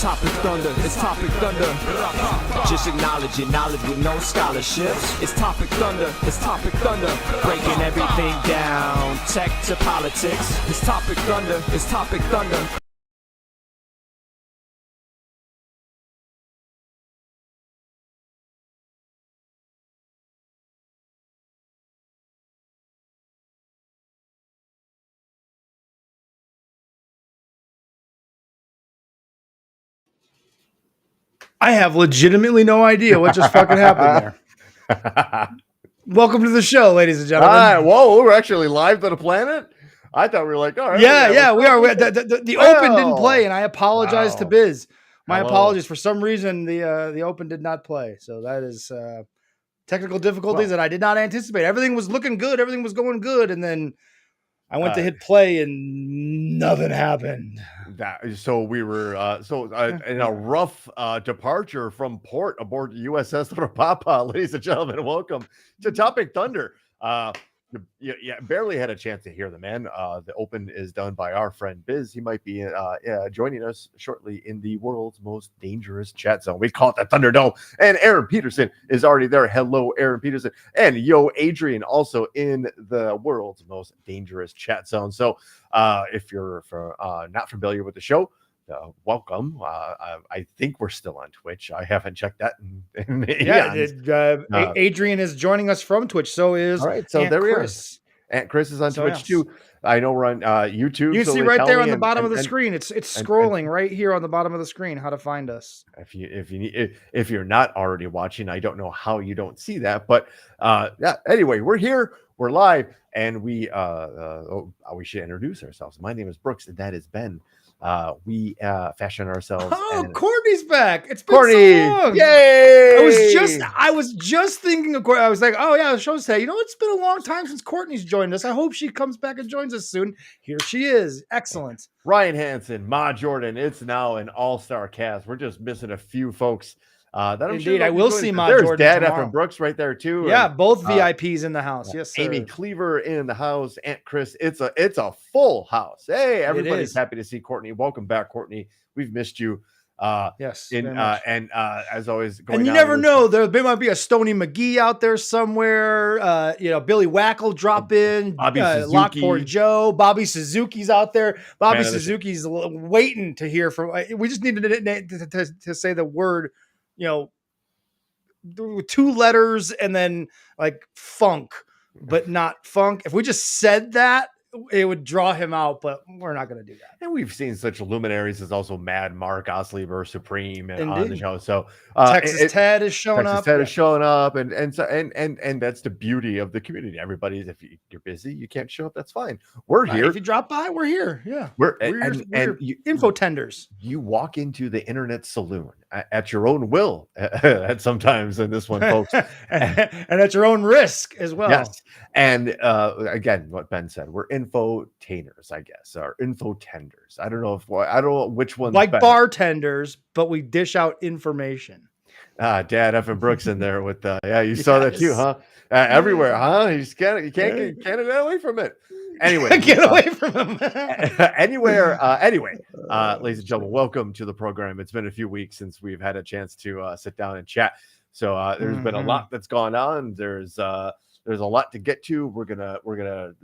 Topic Thunder, it's Topic Thunder. Just acknowledging knowledge with no scholarships. It's Topic Thunder, it's Topic Thunder. Breaking everything down, tech to politics. It's Topic Thunder, it's Topic Thunder. I have legitimately no idea what just fucking happened there. Welcome to the show, ladies and gentlemen. Hi, whoa, we're actually live to the planet? I thought we were like, all right. Yeah, we are. The Open didn't play, and I apologize to Biz. My apologies. For some reason, the Open did not play. So that is technical difficulties that I did not anticipate. Everything was looking good. Everything was going good. And then I went to hit play and nothing happened. So we were in a rough departure from port aboard the USS Rapapa. Ladies and gentlemen, welcome to Topic Thunder. Barely had a chance to hear the man. The Open is done by our friend Biz. He might be joining us shortly in the world's most dangerous chat zone. We call it the Thunderdome. And Aaron Peterson is already there. Hello, Aaron Peterson. And Adrian also in the world's most dangerous chat zone. So if you're not familiar with the show, welcome. I think we're still on Twitch. I haven't checked that. Adrian is joining us from Twitch. So is all right. So Aunt there Chris. we are. Aunt Chris is on Twitch too. I know we're on YouTube. You see right there on the bottom of the screen. It's scrolling right here on the bottom of the screen. How to find us? If you're not already watching, I don't know how you don't see that. But anyway, we're here. We're live, and we should introduce ourselves. My name is Brooks, and that is Ben. We fashion ourselves. Oh, Courtney's back. It's been so long. Yay! I was just thinking of Courtney. I was like, oh yeah, the show's today. It's been a long time since Courtney's joined us. I hope she comes back and joins us soon. Here she is. Excellent. Ryan Hansen, Ma Jordan. It's now an all-star cast. We're just missing a few folks. That I'm Indeed, sure I will see Ma There's Jordan Dad tomorrow. F. and Brooks right there too. Yeah, and, both VIPs in the house. Yes, sir. Amy Cleaver in the house. Aunt Chris. It's a full house. Hey, everybody's happy to see Courtney. Welcome back, Courtney. We've missed you. Yes. As always, and you never know. There might be a Stony McGee out there somewhere. Billy Wack will drop in. Bobby Suzuki. Lockport Joe. Bobby Suzuki's out there. Bobby Suzuki's waiting to hear from. We just need to say the word. 2 letters and then like funk, but not funk. If we just said that, it would draw him out, but we're not going to do that. And we've seen such luminaries as also Mad Mark, Oslever, Supreme, and on the show. So Texas Ted is showing up. Ted is showing up, and that's the beauty of the community. Everybody's, if you're busy, you can't show up. That's fine. We're here. If you drop by, we're here. Yeah, we're info tenders. You walk into the Internet Saloon at your own will. At sometimes in this one, folks, and at your own risk as well. Yes, and again, what Ben said, we're infotainers, I guess, or infotenders. I don't know which one. Like better. Bartenders, but we dish out information. Dad F. and Brooks in there with you saw that too, huh? Everywhere, huh? You can't get away from it. Anyway, get away from him. Anyway, ladies and gentlemen, welcome to the program. It's been a few weeks since we've had a chance to sit down and chat. So there's been a lot that's gone on. There's a lot to get to. We're gonna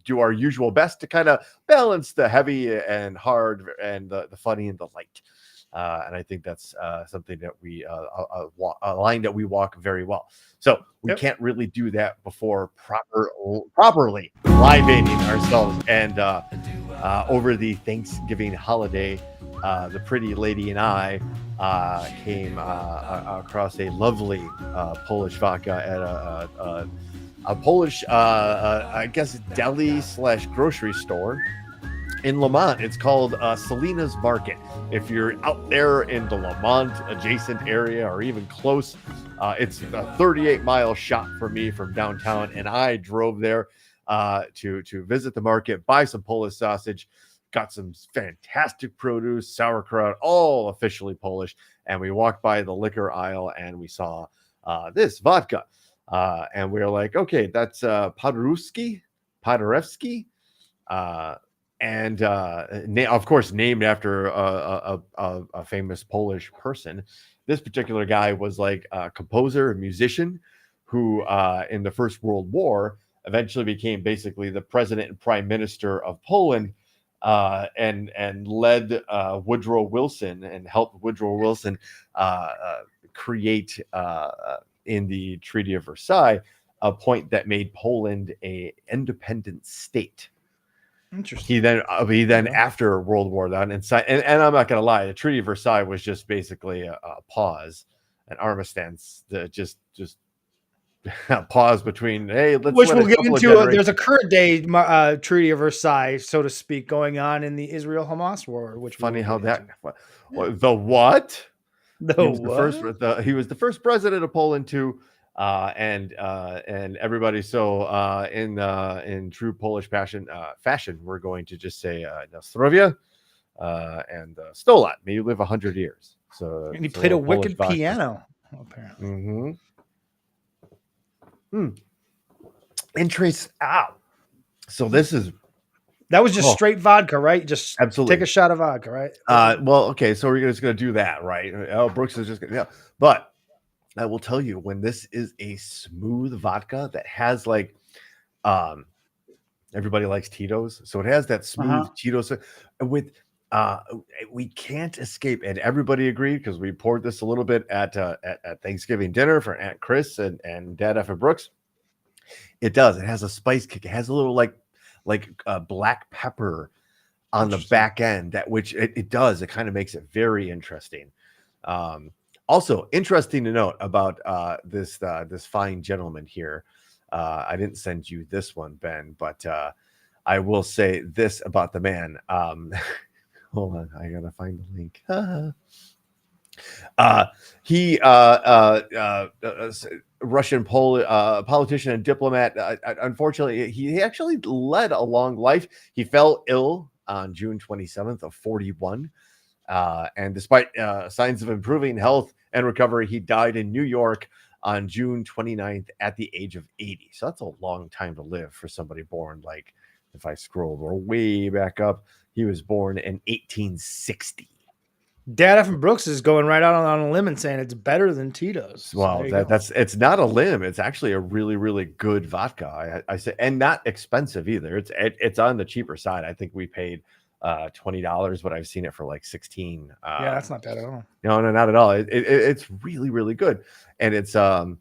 do our usual best to kind of balance the heavy and hard and the funny and the light. And I think that's something that we a line that we walk very well. So we can't really do that before properly live-aiding ourselves. And over the Thanksgiving holiday, the pretty lady and I came across a lovely Polish vodka at a Polish, I guess, deli / grocery store in Lamont. It's called Selena's Market. If you're out there in the Lamont adjacent area or even close, it's a 38-mile shot for me from downtown, and I drove there to visit the market, buy some Polish sausage, got some fantastic produce, sauerkraut, all officially Polish, and we walked by the liquor aisle and we saw this vodka, and we were like, okay, that's Podorewski, and of course, named after a famous Polish person. This particular guy was like a composer, a musician, who in the First World War eventually became basically the president and prime minister of Poland, and led Woodrow Wilson and helped Woodrow Wilson create in the Treaty of Versailles a point that made Poland a independent state. Interesting. He then after World War done and I'm not gonna lie, the Treaty of Versailles was just basically a pause, an armistice, just a pause between which we'll get into. There's a current day Treaty of Versailles, so to speak, going on in the Israel-Hamas war. Which funny how that the what he was the first president of Poland too. And everybody. So in true Polish fashion, we're going to just say na zdrowie and stolat. May you live 100 years. So and he played a wicked piano, apparently. Mm-hmm. Interest out. So that was just straight vodka, right? Just absolutely take a shot of vodka, right? Well, okay. So we're just going to do that, right? Oh, Brooks is just gonna, but. I will tell you, when this is a smooth vodka that has like, everybody likes Tito's, so it has that smooth Tito's with, we can't escape, and everybody agreed because we poured this a little bit at Thanksgiving dinner for Aunt Chris and Dad F. and Brooks. It has a spice kick. It has a little like black pepper on the back end which it does. It kind of makes it very interesting. Also, interesting to note about this fine gentleman here. I didn't send you this one, Ben, but I will say this about the man. Hold on, I gotta find the link. He Russian politician and diplomat. Unfortunately, he actually led a long life. He fell ill on June 27th of 41. And despite signs of improving health and recovery, he died in New York on June 29th at the age of 80. So that's a long time to live for somebody born, like, if I scroll way back up, he was born in 1860. Dad F. and Brooks is going right out on a limb and saying it's better than Tito's. Well, it's not a limb. It's actually a really, really good vodka. I say, and not expensive either. It's on the cheaper side. I think we paid $20, but I've seen it for like 16. Yeah, that's not bad at all. No, not at all. It's really, really good, and it's a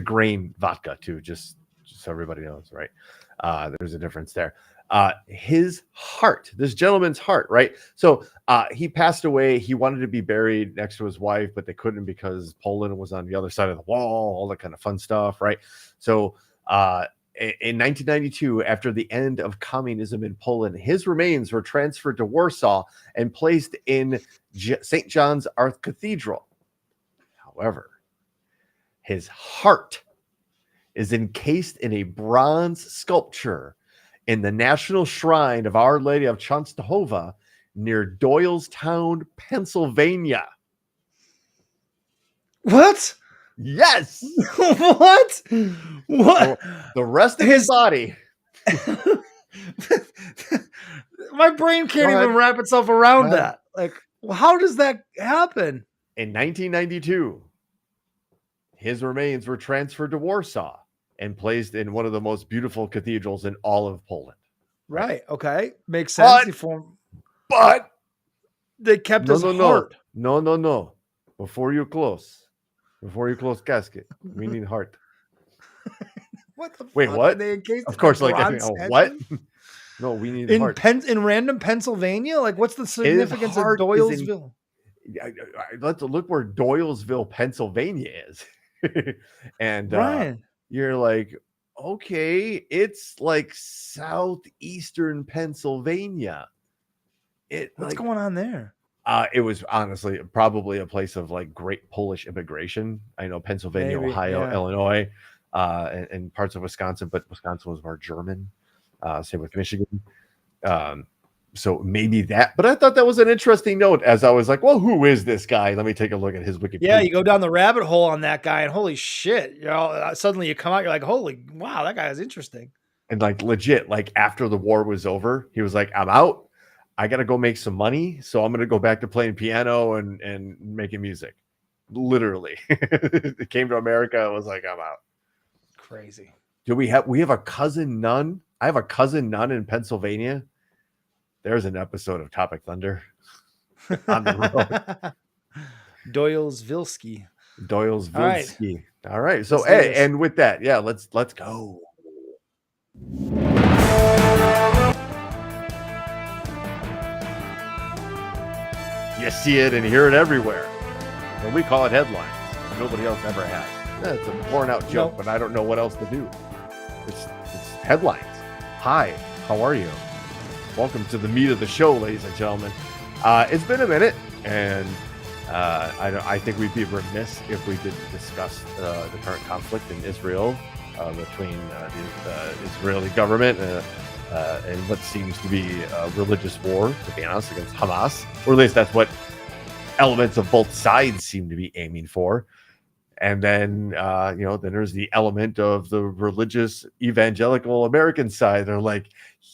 grain vodka too. Just so everybody knows, right? There's a difference there. His heart, this gentleman's heart, right? So he passed away. He wanted to be buried next to his wife, but they couldn't because Poland was on the other side of the wall. All that kind of fun stuff, right? So in 1992, after the end of communism in Poland, his remains were transferred to Warsaw and placed in St. John's Arth Cathedral. However, his heart is encased in a bronze sculpture in the National Shrine of Our Lady of Częstochowa near Doylestown, Pennsylvania. What? Yes. What? So the rest of his body. My brain can't even wrap itself around that. Like, how does that happen? In 1992, his remains were transferred to Warsaw and placed in one of the most beautiful cathedrals in all of Poland. Right. Okay. Makes sense. But they kept his heart. No. Before you close casket, we need heart. What the Wait, fuck? what? They encased of course, like what? No, we need heart. In random Pennsylvania? Like, what's the significance of Doylesville? Let's look where Doylesville, Pennsylvania is. And Ryan, you're like, okay, it's like southeastern Pennsylvania. What's going on there? It was honestly probably a place of like great Polish immigration. I know Pennsylvania, maybe, Ohio, yeah. Illinois, and parts of Wisconsin, but Wisconsin was more German. Same with Michigan. So maybe that, but I thought that was an interesting note as I was like, well, who is this guy? Let me take a look at his Wikipedia. Yeah, you go down the rabbit hole on that guy and holy shit, suddenly you come out, you're like, holy wow, that guy is interesting. And like legit, like after the war was over, he was like, I'm out. I got to go make some money. So I'm going to go back to playing piano and making music. Literally. It came to America and was like, I'm out. Crazy. We have a cousin nun. I have a cousin nun in Pennsylvania. There's an episode of Topic Thunder on the road. Doylesvilsky. All right. So, hey, and with that, yeah, let's go. You see it and hear it everywhere. And we call it headlines. Nobody else ever has. Yeah, it's a worn out joke, but I don't know what else to do. It's headlines. Hi, how are you? Welcome to the meat of the show, ladies and gentlemen. It's been a minute, and I think we'd be remiss if we didn't discuss the current conflict in Israel between the Israeli government and what seems to be a religious war, to be honest, against Hamas, or at least that's what elements of both sides seem to be aiming for. And then, then there's the element of the religious evangelical American side. They're like,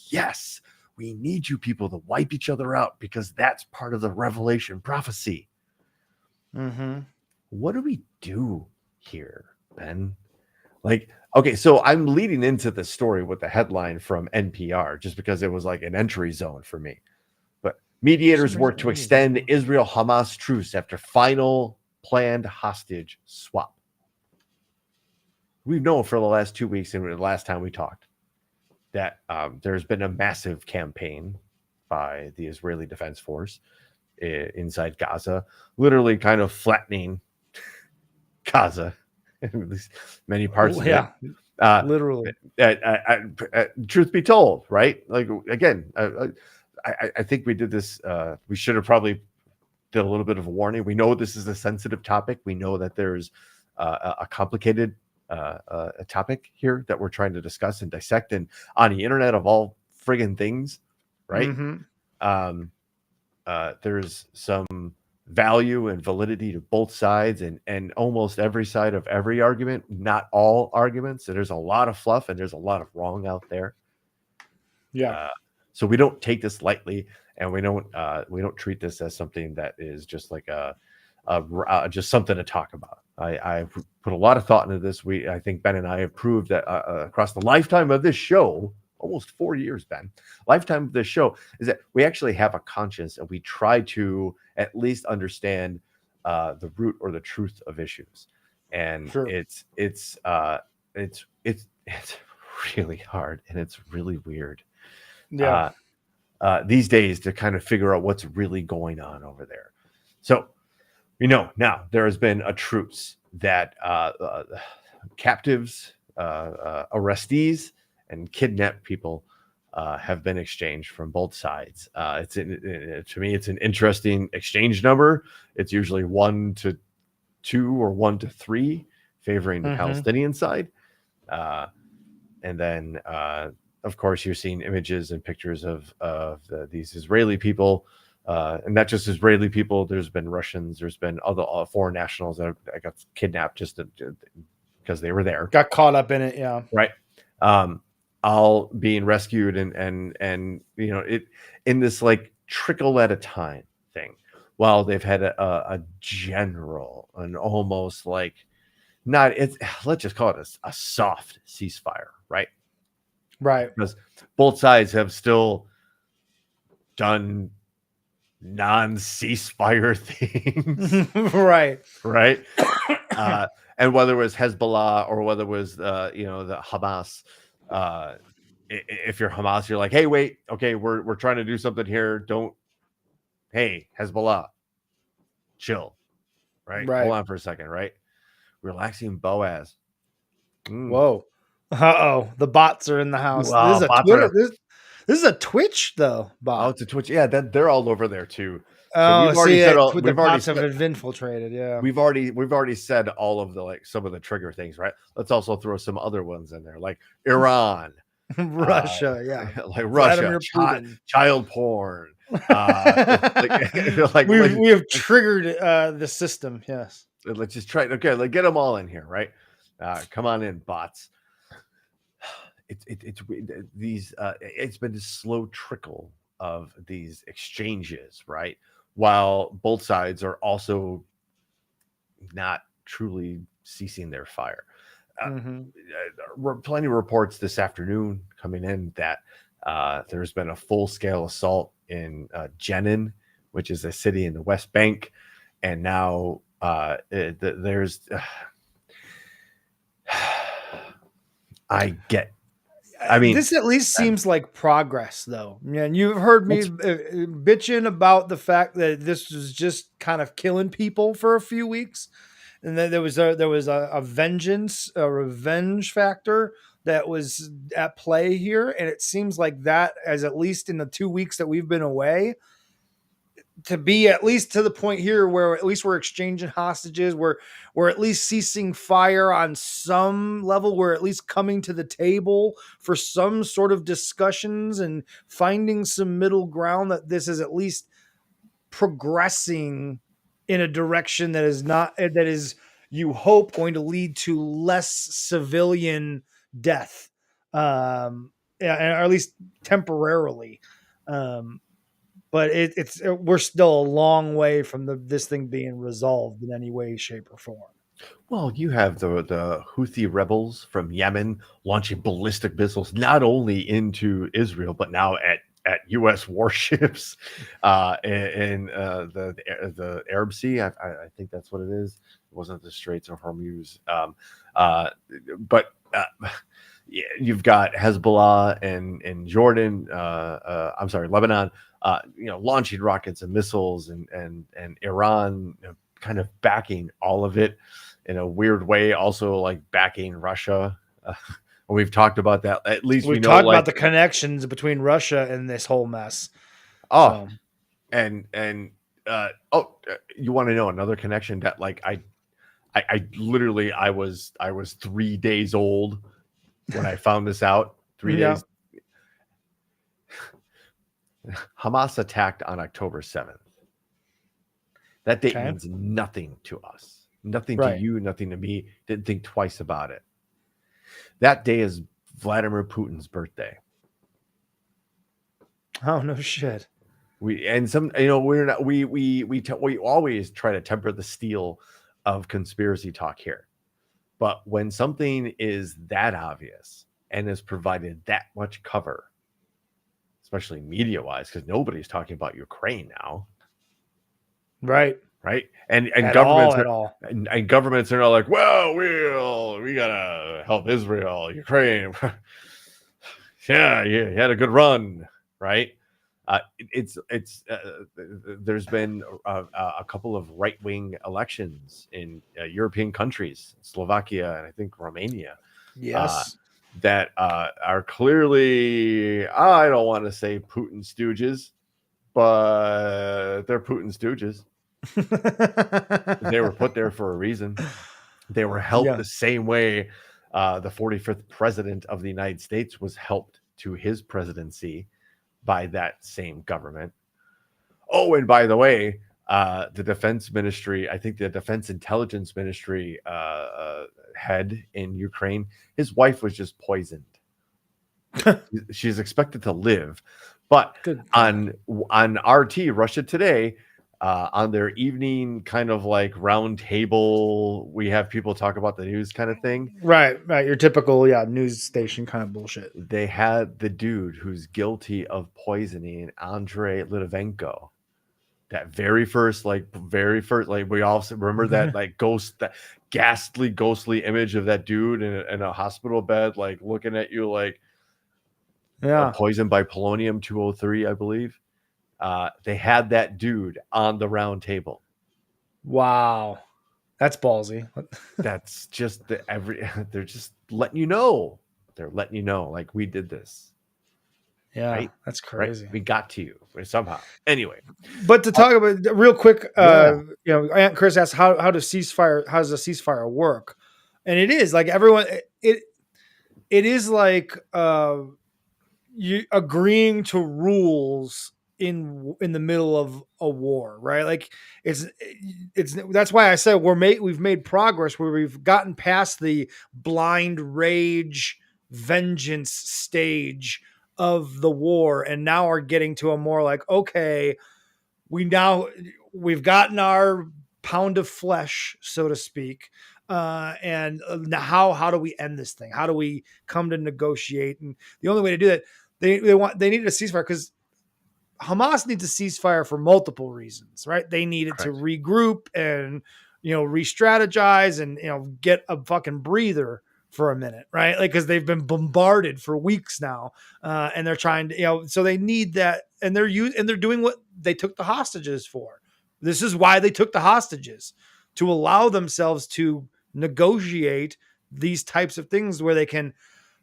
yes, we need you people to wipe each other out because that's part of the Revelation prophecy. Mm-hmm. What do we do here, Ben? Like, okay, so I'm leading into the story with the headline from NPR just because it was like an entry zone for me. But mediators work to extend Israel-Hamas truce after final planned hostage swap. We've known for the last 2 weeks and the last time we talked that there's been a massive campaign by the Israeli Defense Force inside Gaza, literally kind of flattening Gaza, at least many parts of it. Literally. Truth be told, right? Like, again, I think we did this. We should have probably did a little bit of a warning. We know this is a sensitive topic. We know that there's a complicated a topic here that we're trying to discuss and dissect, and on the internet of all friggin' things, right? Mm-hmm. There's some value and validity to both sides and almost every side of every argument, not all arguments. So there's a lot of fluff and there's a lot of wrong out there. Yeah. So we don't take this lightly, and we don't treat this as something that is just like just something to talk about. I put a lot of thought into this. I think Ben and I have proved that across the lifetime of this show, almost 4 years, Ben, lifetime of this show, is that we actually have a conscience and we try to at least understand the root or the truth of issues. And sure. it's really hard and it's really weird. Yeah. These days to kind of figure out what's really going on over there. So, now there has been a truce that captives, arrestees, and kidnapped people have been exchanged from both sides. To me, it's an interesting exchange number. It's usually 1 to 2 or 1 to 3 favoring the Palestinian side. And then, of course, you're seeing images and pictures of these Israeli people. And not just Israeli people. There's been Russians. There's been other foreign nationals that got kidnapped just because they were there. Got caught up in it. Yeah. Right. All being rescued and it in this like trickle at a time thing, while they've had a general and almost like let's just call it a soft ceasefire, right? Right. Because both sides have still done non-ceasefire things. right. And whether it was Hezbollah or whether it was the Hamas, if you're Hamas, you're like, hey, wait, okay, we're trying to do something here. Hey, Hezbollah, chill, right? Hold on for a second, right? Relaxing Boaz. Whoa. The bots are in the house. Wow, this is a Twitch though. Bot. Oh, it's a Twitch. Yeah, they're all over there too. So the bots have infiltrated. Yeah, we've already said all of the some of the trigger things, right? Let's also throw some other ones in there, like Iran, Russia, like Russia, child porn. We have triggered the system. Yes. Let's just try. Okay, get them all in here, right? Come on in, bots. it's been a slow trickle of these exchanges, right? While both sides are also not truly ceasing their fire. Plenty of reports this afternoon coming in that there's been a full-scale assault in Jenin, which is a city in the West Bank, and now there's this at least seems like progress, though. And you've heard me bitching about the fact that this was just kind of killing people for a few weeks, and then there was a revenge factor that was at play here, and it seems like that, as at least in the 2 weeks that we've been away, to be at least to the point here where at least we're exchanging hostages, we're at least ceasing fire on some level, we're at least coming to the table for some sort of discussions and finding some middle ground, that this is at least progressing in a direction that is, you hope, going to lead to less civilian death, or at least temporarily. But we're still a long way from this thing being resolved in any way, shape, or form. Well, you have the Houthi rebels from Yemen launching ballistic missiles not only into Israel but now at U.S. warships in the Arab Sea. I think that's what it is. It wasn't the Straits of Hormuz. But you've got Hezbollah and Jordan. I'm sorry, Lebanon. Launching rockets and missiles, and Iran kind of backing all of it in a weird way, also like backing Russia. We've talked about that. At least we've talked about the connections between Russia and this whole mess. You want to know another connection that I literally I was 3 days old when I found this out. 3 days. Hamas attacked on October 7th. That date means nothing to us, nothing to you, nothing to me. Didn't think twice about it. That day is Vladimir Putin's birthday. Oh, no shit. We always try to temper the steel of conspiracy talk here. But when something is that obvious and has provided that much cover, especially media-wise, because nobody's talking about Ukraine now. Right. And governments are not like, well, we gotta help Israel, Ukraine. Yeah, you had a good run, right? There's been a couple of right-wing elections in European countries, Slovakia and I think Romania. Yes. That are clearly, I don't want to say Putin stooges, but they're Putin stooges. They were put there for a reason. They were helped the same way the 45th president of the United States was helped to his presidency by that same government. Oh, and by the way, the defense ministry, I think the defense intelligence ministry head in Ukraine, his wife was just poisoned. She's expected to live, but on RT Russia Today, on their evening kind of like round table, we have people talk about the news kind of thing. Right. Your typical news station kind of bullshit. They had the dude who's guilty of poisoning Andrei Litvinenko. That very first, we all remember that that ghostly image of that dude in a hospital bed, like looking at you like, poisoned by polonium-203, I believe. They had that dude on the round table. Wow, that's ballsy. That's just they're just letting you know. They're letting you know, like, we did this. Yeah, right? That's crazy. Right? We got to you somehow. Anyway, but to talk about real quick, Aunt Chris asked how does a ceasefire work, and it is like everyone. It is like you agreeing to rules in the middle of a war, right? Like it's that's why I said we've made progress where we've gotten past the blind rage vengeance stage of the war, and now are getting to a more like, okay, we've gotten our pound of flesh, so to speak. And now how do we end this thing? How do we come to negotiate? And the only way to do that, they needed a ceasefire, because Hamas needs a ceasefire for multiple reasons, right? They needed to regroup and, re-strategize and, get a fucking breather for a minute, right? Like, because they've been bombarded for weeks now, and they're trying to, so they need that, and they're doing what they took the hostages for. This is why they took the hostages, to allow themselves to negotiate these types of things where they can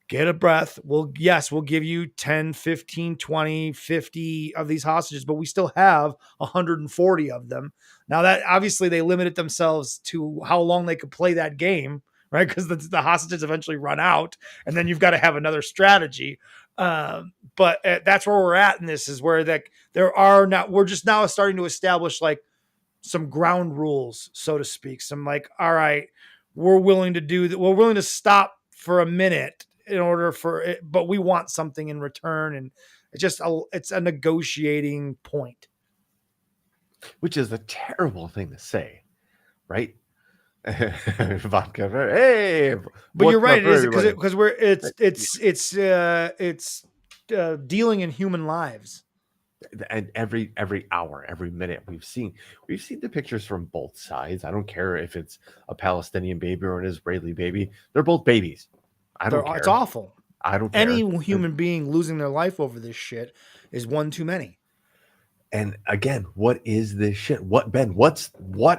get a breath. We'll give you 10, 15, 20, 50 of these hostages, but we still have 140 of them. Now, that obviously they limited themselves to how long they could play that game, right? Because the hostages eventually run out, and then you've got to have another strategy. But that's where we're at in this, is where we're just now starting to establish like some ground rules, so to speak. Some like, all right, we're willing to do that. We're willing to stop for a minute in order for it, but we want something in return. And it's a negotiating point. Which is a terrible thing to say, right? Vodka, hey, but you're right. It is because it's dealing in human lives. And every hour, every minute, we've seen the pictures from both sides. I don't care if it's a Palestinian baby or an Israeli baby; they're both babies. I don't care. It's awful. I don't care. Any human being losing their life over this shit is one too many. And again, what is this shit? What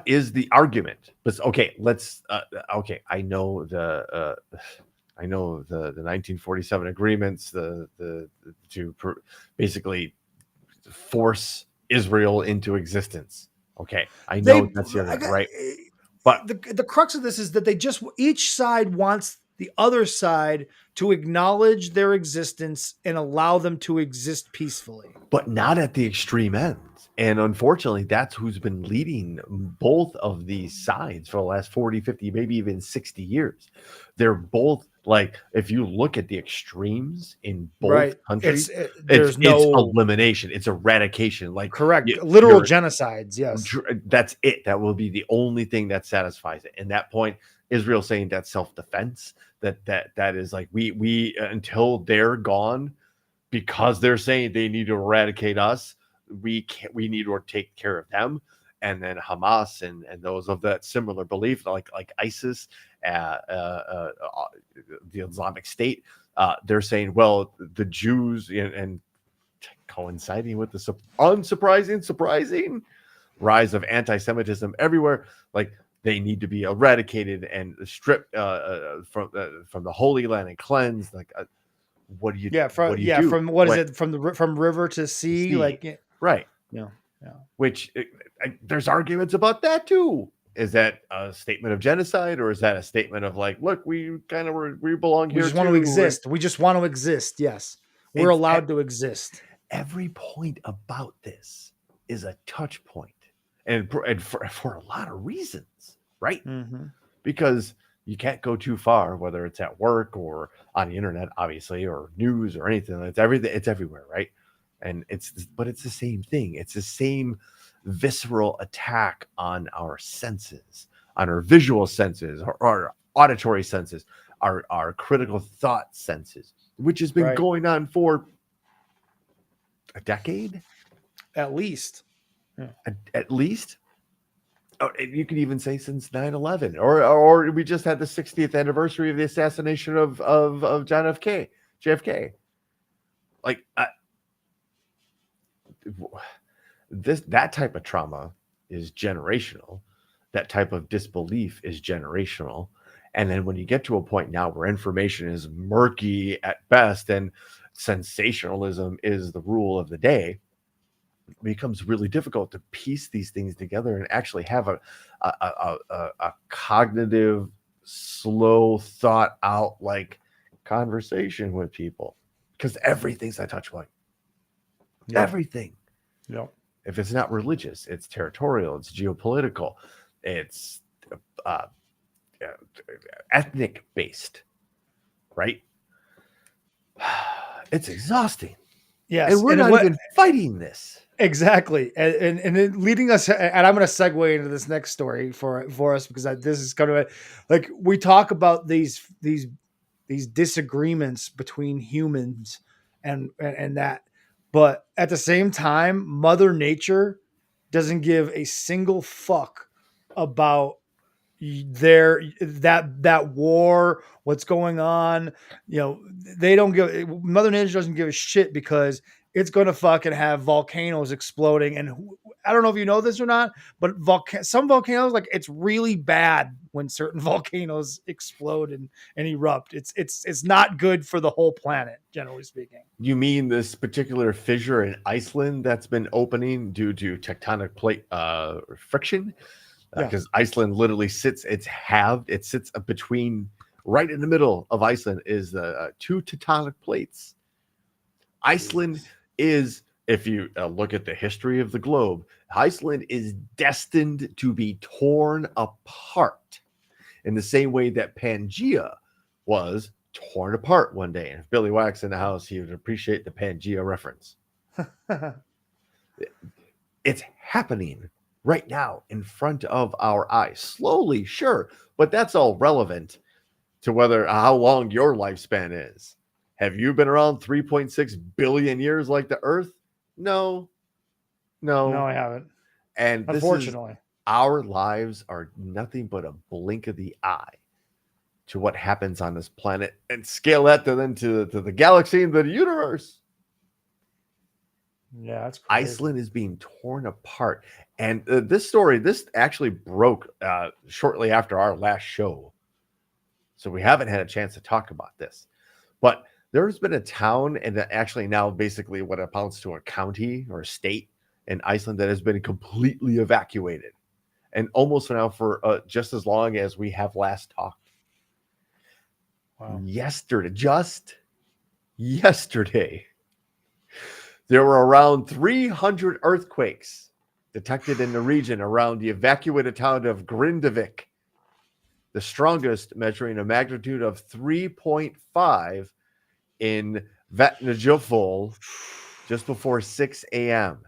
is the argument? But okay, let's I know the 1947 agreements, basically force Israel into existence. Okay, I know that's the other, right? But the crux of this is that each side wants the other side to acknowledge their existence and allow them to exist peacefully. But not at the extreme ends. And unfortunately, that's who's been leading both of these sides for the last 40, 50, maybe even 60 years. They're both like, if you look at the extremes in both countries, it's elimination, it's eradication. Like, correct. Literal genocides. Yes. That's it. That will be the only thing that satisfies it. And that point, Israel saying that's self-defense, that is like, we until they're gone, because they're saying they need to eradicate us, we need to take care of them. And then Hamas and those of that similar belief, like ISIS, the Islamic State, they're saying, well, the Jews, and coinciding with the surprising rise of anti-Semitism everywhere, like, they need to be eradicated and stripped from the Holy Land and cleansed. Like, what do you? From river to sea, like, right? Yeah. Which there's arguments about that too. Is that a statement of genocide, or is that a statement of like, look, we belong here? We just want to exist. We just want to exist. Yes, we're allowed to exist. Every point about this is a touch point. And for a lot of reasons, right? Mm-hmm. Because you can't go too far, whether it's at work or on the internet, obviously, or news or anything. It's everything. It's everywhere, right? And it's the same thing. It's the same visceral attack on our senses, on our visual senses, our auditory senses, our critical thought senses, which has been going on for a decade, at least. Yeah. At least, you could even say since 9/11, or we just had the 60th anniversary of the assassination of John JFK. Like, that type of trauma is generational. That type of disbelief is generational. And then when you get to a point now where information is murky at best and sensationalism is the rule of the day, it becomes really difficult to piece these things together and actually have a cognitive, slow, thought out like conversation with people, because everything's a touch point. Yeah. Everything. Yeah. If it's not religious, it's territorial, it's geopolitical, it's ethnic based, right? It's exhausting. Yes, And we're not even fighting this. Exactly, and then leading us, and I'm going to segue into this next story for us because this is kind of like we talk about these disagreements between humans and that, but at the same time, Mother Nature doesn't give a single fuck about that war, what's going on. They don't give, Mother Nature doesn't give a shit because it's going to fucking have volcanoes exploding. And I don't know if you know this or not, but some volcanoes, like, it's really bad when certain volcanoes explode and erupt. It's not good for the whole planet, generally speaking. You mean this particular fissure in Iceland that's been opening due to tectonic plate friction? Because Iceland literally sits between, right in the middle of Iceland is two tectonic plates. Iceland is, if you look at the history of the globe, Iceland is destined to be torn apart in the same way that Pangea was torn apart one day. And if Billy Wax in the house, he would appreciate the Pangea reference. It's happening right now in front of our eyes. Slowly, sure, but that's all relevant to how long your lifespan is. Have you been around 3.6 billion years like the Earth? No, I haven't. And unfortunately, our lives are nothing but a blink of the eye to what happens on this planet, and scale that to the galaxy and the universe. Yeah, that's crazy. Iceland is being torn apart. And this actually broke shortly after our last show. So we haven't had a chance to talk about this. But there's been a town, and actually now basically what amounts to a county or a state in Iceland, that has been completely evacuated. And almost now for just as long as we have last talked. Wow. Just yesterday, there were around 300 earthquakes detected in the region around the evacuated town of Grindavik, the strongest measuring a magnitude of 3.5 in Vatnajökull just before 6 a.m.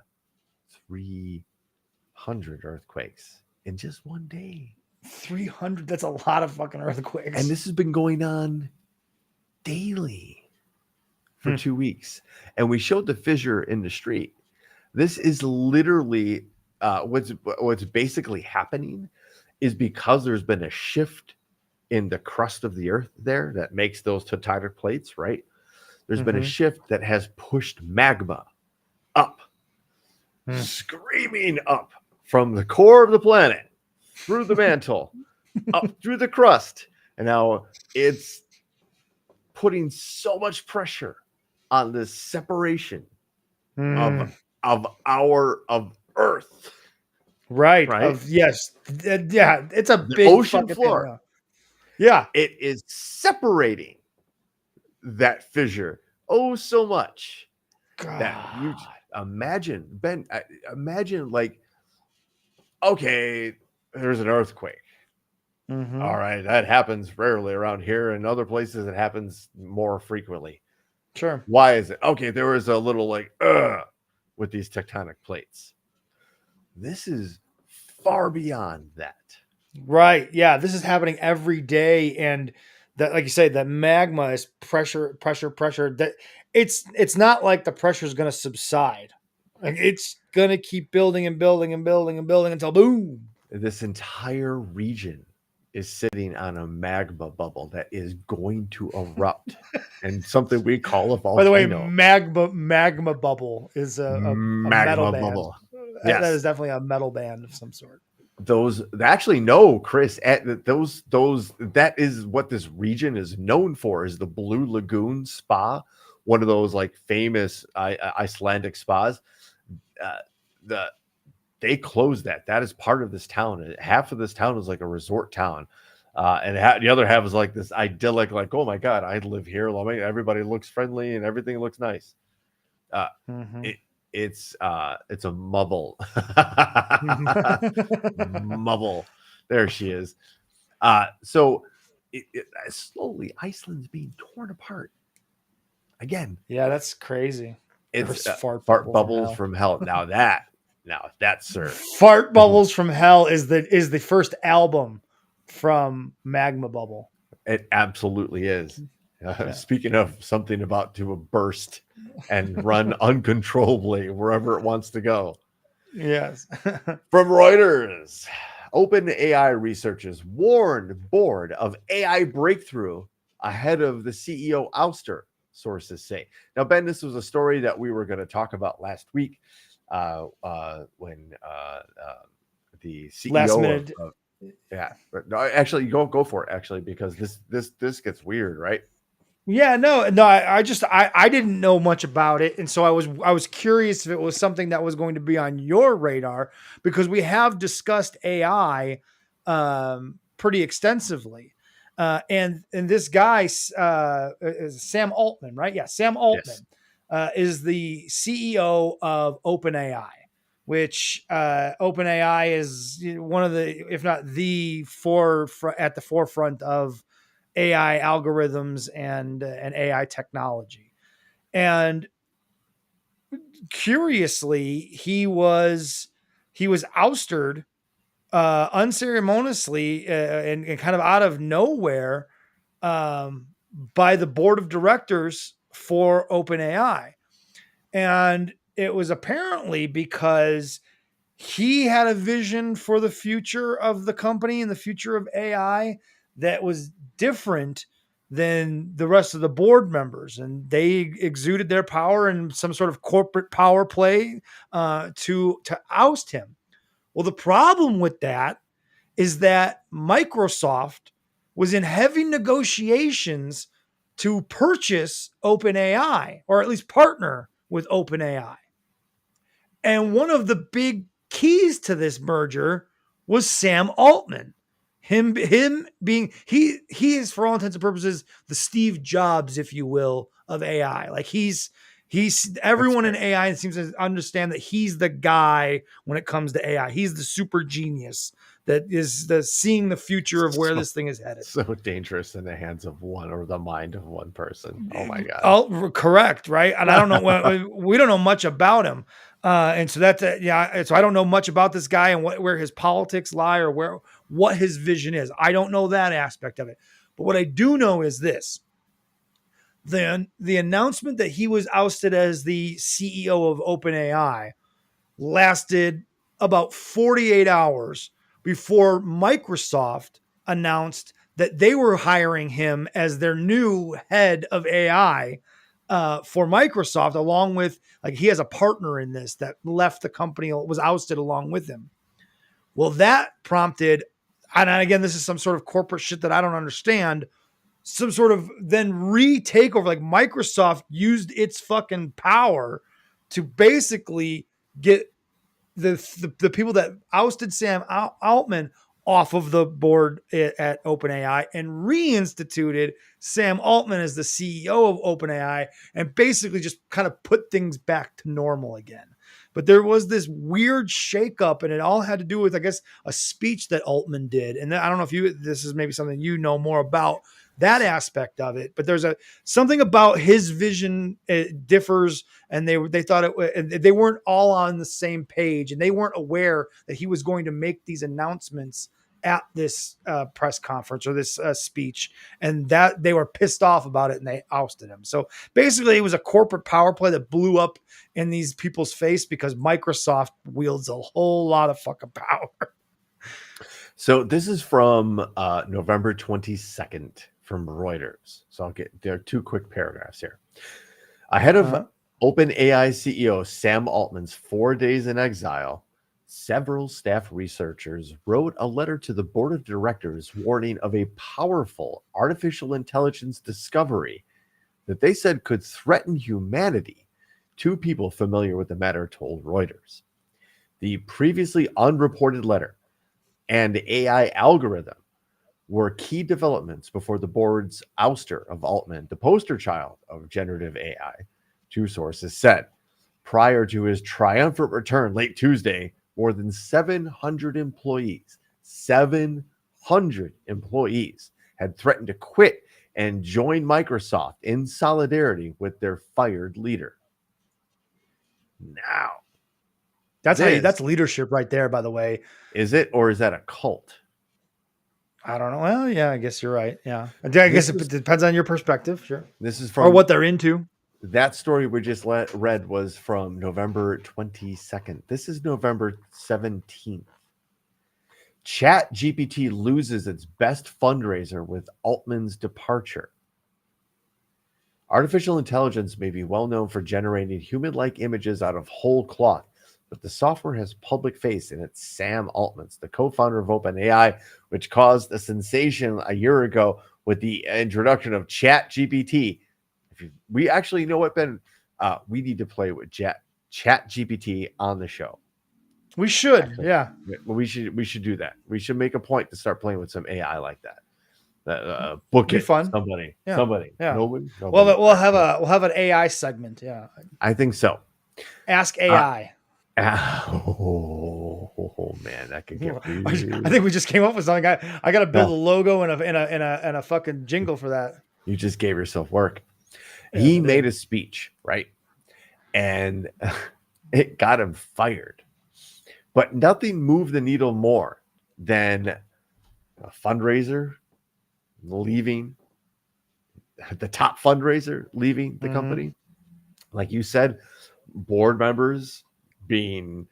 300 earthquakes in just one day. 300, that's a lot of fucking earthquakes. And this has been going on daily for 2 weeks. And we showed the fissure in the street. This is literally what's basically happening is because there's been a shift in the crust of the earth there that makes those tectonic plates, right? There's been a shift that has pushed magma up, screaming up from the core of the planet, through the mantle, up through the crust. And now it's putting so much pressure on this separation of Earth. Right. Yes. Yeah. It's a big ocean floor. Yeah. It is separating that fissure so much. God. That you imagine, Ben, imagine, like, okay, there's an earthquake. All right, that happens rarely around here. In other places, it happens more frequently. Sure. Why is it? Okay, there was a little with these tectonic plates. This is far beyond that. Right. Yeah. This is happening every day. And that, like you say, that magma is pressure. That it's not like the pressure is going to subside. Like, it's going to keep building and building and building and building until boom. This entire region is sitting on a magma bubble that is going to erupt, and something we call a volcano. By the way, magma bubble is a metal band. Yes. That is definitely a metal band of some sort. Those actually, no, Chris, those that is what this region is known for, is the Blue Lagoon Spa, one of those like famous Icelandic spas. They closed that. That is part of this town. Half of this town is like a resort town. And the other half is like this idyllic, like, oh my God, I live here. Everybody looks friendly and everything looks nice. It's a mubble. Mubble. There she is. So slowly Iceland's being torn apart. Again, Yeah, that's crazy. it's There's fart bubbles from hell. Now that, sir. Fart Bubbles from Hell is the first album from Magma Bubble. It absolutely is. Yeah. Speaking of something about to burst and run uncontrollably wherever it wants to go. Yes. From Reuters, OpenAI researchers warned board of AI breakthrough ahead of the CEO ouster, sources say. Now, Ben, this was a story that we were going to talk about last week when the CEO Last minute. yeah, but no, actually, go for it. Actually, because this gets weird, right? Yeah, no. I didn't know much about it, and so I was curious if it was something that was going to be on your radar, because we have discussed AI pretty extensively, and this guy is Sam Altman, right? Yeah, Sam Altman is the CEO of OpenAI, which OpenAI is one of the, if not the at the forefront of AI algorithms and AI technology. And curiously, he was ousted unceremoniously and kind of out of nowhere by the board of directors for OpenAI. And it was apparently because he had a vision for the future of the company and the future of AI that was different than the rest of the board members, and they exuded their power in some sort of corporate power play to oust him. Well, the problem with that is that Microsoft was in heavy negotiations to purchase OpenAI, or at least partner with OpenAI. And one of the big keys to this merger was Sam Altman. Him being he is, for all intents and purposes, the Steve Jobs, if you will, of AI. Like he's everyone in AI seems to understand that he's the guy when it comes to AI. He's the super genius that is seeing the future of where this thing is headed. So dangerous in the hands of one, or the mind of one person. Oh my God. Oh, correct. Right. And I don't know, we don't know much about him. And so that's so I don't know much about this guy and where his politics lie, or what his vision is. I don't know that aspect of it. But what I do know is this: the announcement that he was ousted as the CEO of OpenAI lasted about 48 hours before Microsoft announced that they were hiring him as their new head of AI for Microsoft, along with, like, he has a partner in this that left the company, was ousted along with him. Well, that prompted, and again, this is some sort of corporate shit that I don't understand, some sort of then retake over. Like, Microsoft used its fucking power to basically get the people that ousted Sam Altman off of the board at OpenAI and reinstituted Sam Altman as the CEO of OpenAI, and basically just kind of put things back to normal again. But there was this weird shakeup, and it all had to do with, I guess, a speech that Altman did. And I don't know if this is maybe something you know more about, that aspect of it, but there's something about his vision differs, and they thought they weren't all on the same page, and they weren't aware that he was going to make these announcements at this press conference or this speech, and that they were pissed off about it and they ousted him. So basically, it was a corporate power play that blew up in these people's face because Microsoft wields a whole lot of fucking power. So this is from November 22nd from Reuters. So there are two quick paragraphs here. Ahead of OpenAI CEO Sam Altman's 4 days in exile, several staff researchers wrote a letter to the board of directors warning of a powerful artificial intelligence discovery that they said could threaten humanity. Two people familiar with the matter told Reuters. The previously unreported letter and AI algorithm were key developments before the board's ouster of Altman, the poster child of generative AI, two sources said. Prior to his triumphant return late Tuesday, more than 700 employees had threatened to quit and join Microsoft in solidarity with their fired leader. Now, that's leadership right there, by the way. Is it, or is that a cult? I don't know. Well, yeah, I guess you're right. Yeah. I guess it depends on your perspective. Sure. This is from or what they're into. That story we just read was from November 22nd. This is November 17th. Chat GPT loses its best fundraiser with Altman's departure. Artificial intelligence may be well known for generating human-like images out of whole cloth, but the software has public face in it. Sam Altman, the co-founder of OpenAI, which caused a sensation a year ago with the introduction of Chat GPT. We actually, you know what, Ben? We need to play with Chat GPT on the show. We should, actually, yeah. We should do that. We should make a point to start playing with some AI like that. Book it, fun. Somebody. Yeah. Nobody. Well, we'll have an AI segment. Yeah, I think so. Ask AI. Oh man, that could get weird. I think we just came up with something. I got to build a logo and a fucking jingle for that. You just gave yourself work. Yeah, he made a speech, right? And it got him fired. But nothing moved the needle more than a fundraiser leaving, the top fundraiser leaving the company. Like you said, board members being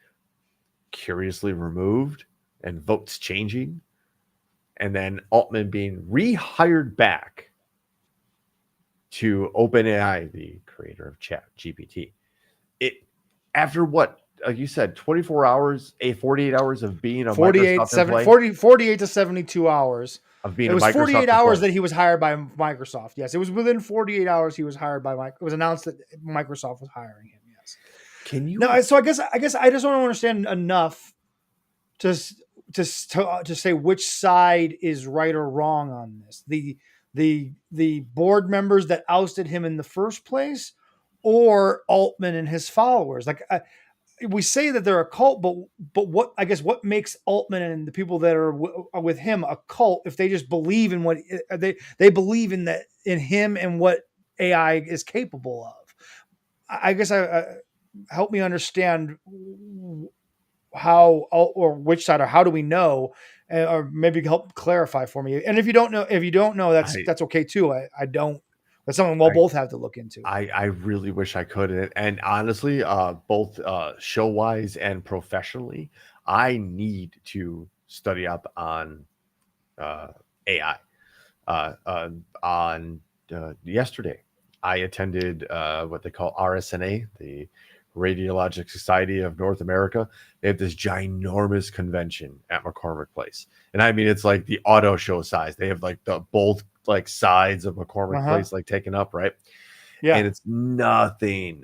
curiously removed and votes changing, and then Altman being rehired back to OpenAI, the creator of Chat GPT. It, after what, like you said, 24 hours, 48 hours of being a 48 to 72 hours of being it was a Microsoft 48 hours employee. that he was hired by Microsoft. Yes, it was within 48 hours he was hired by Microsoft. It was announced that Microsoft was hiring him. Yes. Can you? No, so I guess I just want to understand enough to say which side is right or wrong on this. The board members that ousted him in the first place, or Altman and his followers. Like we say that they're a cult, but what makes Altman and the people that are with him a cult if they just believe in what they believe in in him and what AI is capable of. I guess help me understand how or which side, or how do we know, or maybe help clarify for me. And if you don't know, that's okay too. I don't. That's something we'll both have to look into. I really wish I could. And honestly, both show wise and professionally, I need to study up on AI. On yesterday, I attended what they call RSNA, the Radiologic Society of North America. They have this ginormous convention at McCormick Place. And I mean, it's like the auto show size. They have like both like sides of McCormick Place like taken up, right? Yeah. And it's nothing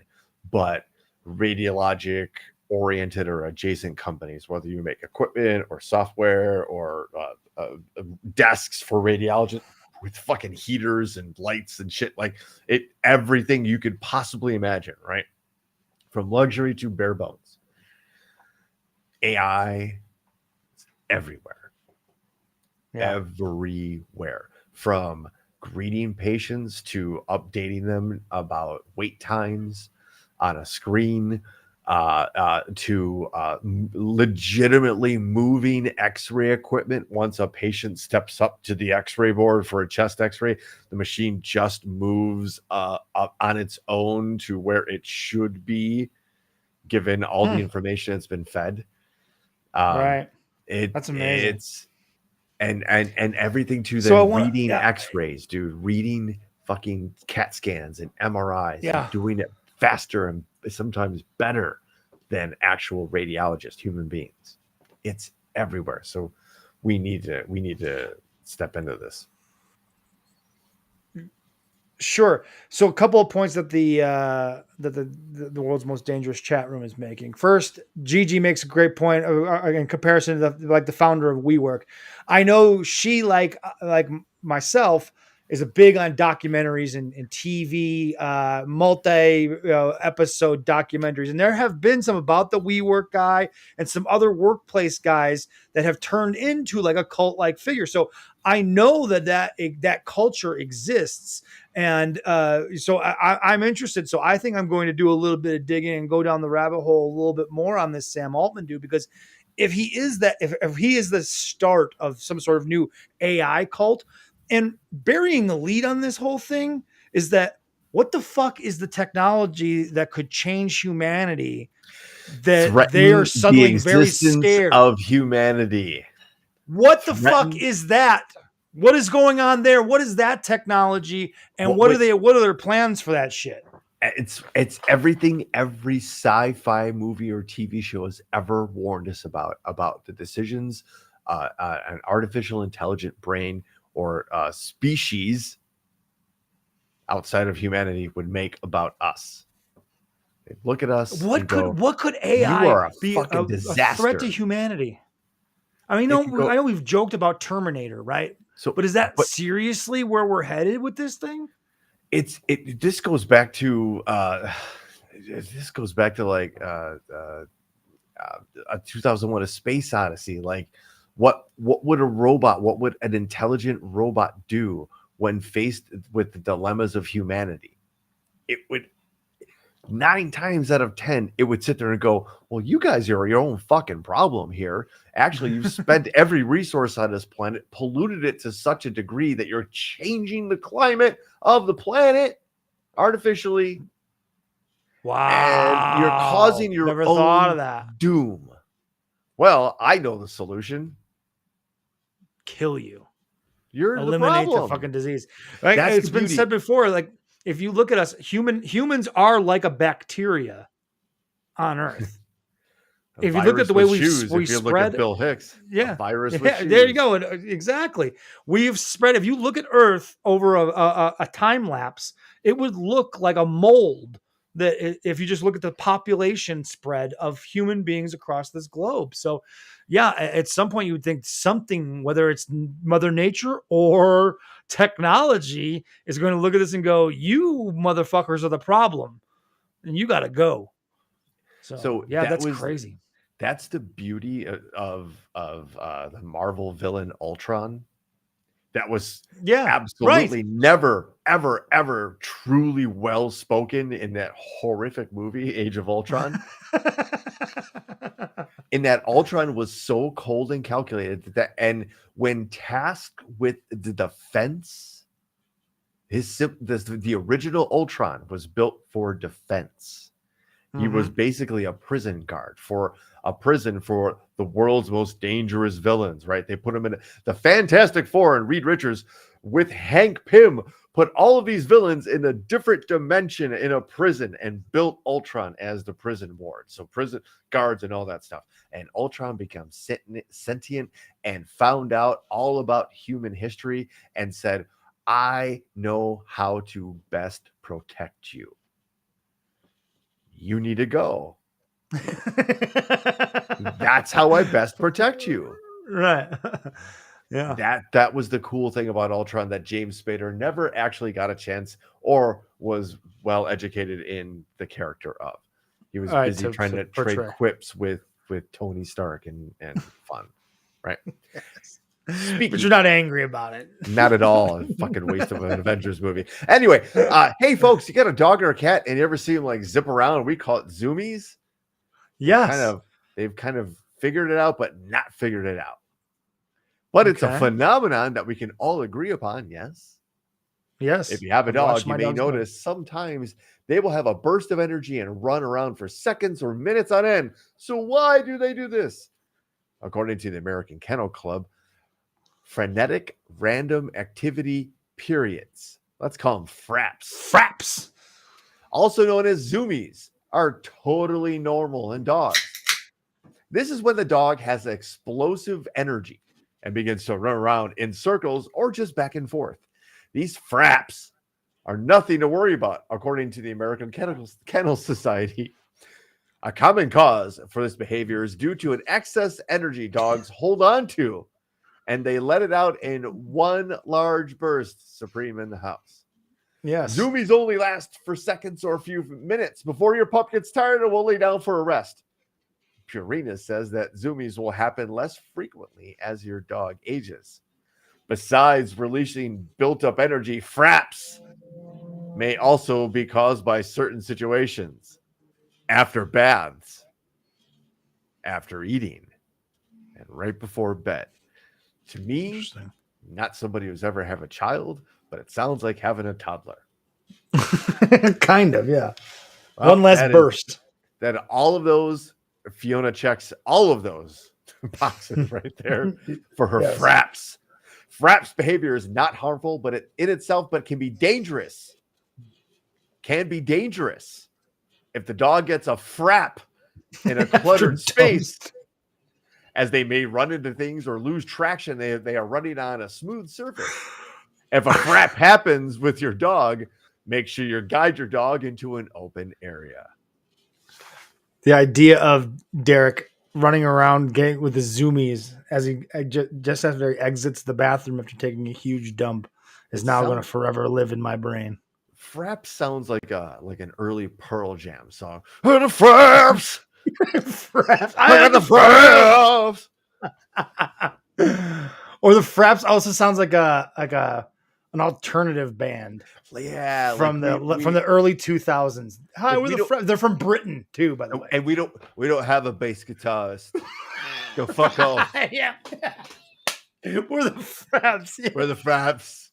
but radiologic oriented or adjacent companies, whether you make equipment or software or desks for radiologists with fucking heaters and lights and shit, like everything you could possibly imagine, right? From luxury to bare bones. AI is everywhere. Yeah. Everywhere. From greeting patients to updating them about wait times on a screen, to legitimately moving x-ray equipment. Once a patient steps up to the x-ray board for a chest x-ray, the machine just moves up on its own to where it should be, given all the information that's been fed. Right. That's amazing. It's and everything to them, reading x-rays, dude, reading fucking CAT scans and MRIs, and doing it faster and sometimes better than actual radiologists, human beings. It's everywhere. So we need to step into this. Sure. So a couple of points that the world's most dangerous chat room is making. First, Gigi makes a great point in comparison to the founder of WeWork. I know she, like myself, is a big on documentaries and TV, multi episode documentaries. And there have been some about the WeWork guy and some other workplace guys that have turned into like a cult like figure. So I know that culture exists. And so I'm interested. So I think I'm going to do a little bit of digging and go down the rabbit hole a little bit more on this Sam Altman dude, because if he is that, if he is the start of some sort of new AI cult, and burying the lead on this whole thing is that what the fuck is the technology that could change humanity that they are suddenly very scared of humanity? What the fuck is that? What is going on there? What is that technology? And what are their plans for that shit? It's everything every sci-fi movie or TV show has ever warned us about the decisions an artificial intelligent brain or species outside of humanity would make about us. They look at us. What could AI be fucking disaster. A threat to humanity? I mean, I know we've joked about Terminator, right? But is that seriously where we're headed with this thing? This goes back to like a 2001: A Space Odyssey. Like, what would an intelligent robot do when faced with the dilemmas of humanity? It would 9 times out of 10, it would sit there and go, well, you guys are your own fucking problem here. Actually, you've spent every resource on this planet, polluted it to such a degree that you're changing the climate of the planet artificially. Wow. And you're causing your Never own thought of that. doom. Well, I know the solution. Kill you. You're eliminate the problem. The fucking disease. Like, it's been said before, like, if you look at us, humans are like a bacteria on Earth. If you look at the way we spread, look at Bill Hicks, yeah, virus. Yeah, there you go. Exactly. We've spread. If you look at Earth over a time lapse, it would look like a mold. That if you just look at the population spread of human beings across this globe. So, yeah, at some point you would think something, whether it's Mother Nature or technology, is going to look at this and go, "You motherfuckers are the problem, and you got to go." So yeah, that's crazy. That's the beauty of the Marvel villain Ultron. That was absolutely never, ever, ever truly well spoken in that horrific movie, Age of Ultron. In that Ultron was so cold and calculated and when tasked with the defense, the original Ultron was built for defense. He was basically a prison guard for a prison for the world's most dangerous villains, right? They put him in the Fantastic Four and Reed Richards with Hank Pym put all of these villains in a different dimension in a prison and built Ultron as the prison ward. So prison guards and all that stuff. And Ultron becomes sentient and found out all about human history and said, I know how to best protect you. You need to go. That's how I best protect you. Right. Yeah. That was the cool thing about Ultron, that James Spader never actually got a chance or was well educated in the character of. He was busy trying to trade quips with Tony Stark and fun. Right. But you're not angry about it. Not at all. A fucking waste of an Avengers movie. Anyway, hey folks, you got a dog or a cat and you ever see them like zip around? We call it zoomies. Yes. They've kind of figured it out, but not figured it out. But it's a phenomenon that we can all agree upon. Yes. Yes. If you have a dog, you may notice sometimes they will have a burst of energy and run around for seconds or minutes on end. So why do they do this? According to the American Kennel Club, frenetic random activity periods. Let's call them fraps. Fraps, also known as zoomies, are totally normal in dogs. This is when the dog has explosive energy and begins to run around in circles or just back and forth. These fraps are nothing to worry about, according to the American Kennel Society. A common cause for this behavior is due to an excess energy dogs hold on to and they let it out in one large burst, supreme in the house. Yes. Zoomies only last for seconds or a few minutes before your pup gets tired and will lay down for a rest. Purina says that zoomies will happen less frequently as your dog ages. Besides releasing built-up energy, fraps may also be caused by certain situations. After baths, after eating, and right before bed. To me, not somebody who's ever have a child, but it sounds like having a toddler. Kind of, yeah. Well, one less burst. That all of those, Fiona checks all of those boxes right there for her fraps. Fraps behavior is not harmful, but in itself, but can be dangerous. Can be dangerous if the dog gets a frap in a cluttered space, as they may run into things or lose traction. They are running on a smooth surface. If a frap happens with your dog, make sure you guide your dog into an open area. The idea of Derek running around with the zoomies as he just after he exits the bathroom after taking a huge dump is now going to forever live in my brain. Frap sounds like an early Pearl Jam song. The fraps. Fraps. I got the fraps. Or the fraps also sounds like an alternative band. Yeah, from the early 2000s. Hi, they're from Britain too, by the way. And we don't have a bass guitarist. Go fuck off. Yeah. We're the fraps. Yeah. We're the fraps.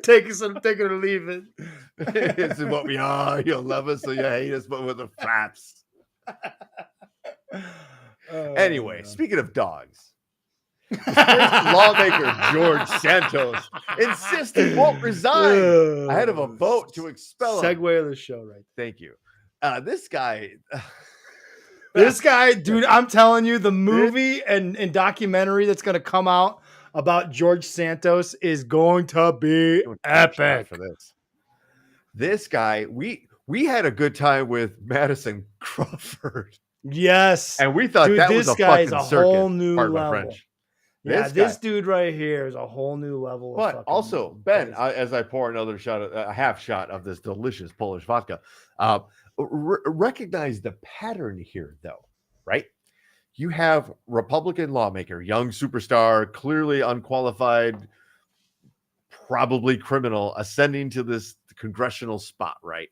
Take it or leave it. This is what we are. You'll love us or you hate us, but we're the fraps. Anyway, speaking of dogs, lawmaker George Santos insists he won't resign ahead of a vote to expel him. Segue of the show, right? Thank you. This guy, dude, I'm telling you, the movie and documentary that's going to come out about George Santos is going to be epic. For this guy, we had a good time with Madison Crawford. Yes, and we thought that was a fucking circus. Whole new Pardon level. my French. This dude right here is a whole new level. But also, Ben, as I pour another a half shot of this delicious Polish vodka, recognize the pattern here, though, right? You have Republican lawmaker, young superstar, clearly unqualified, probably criminal, ascending to this congressional spot, right?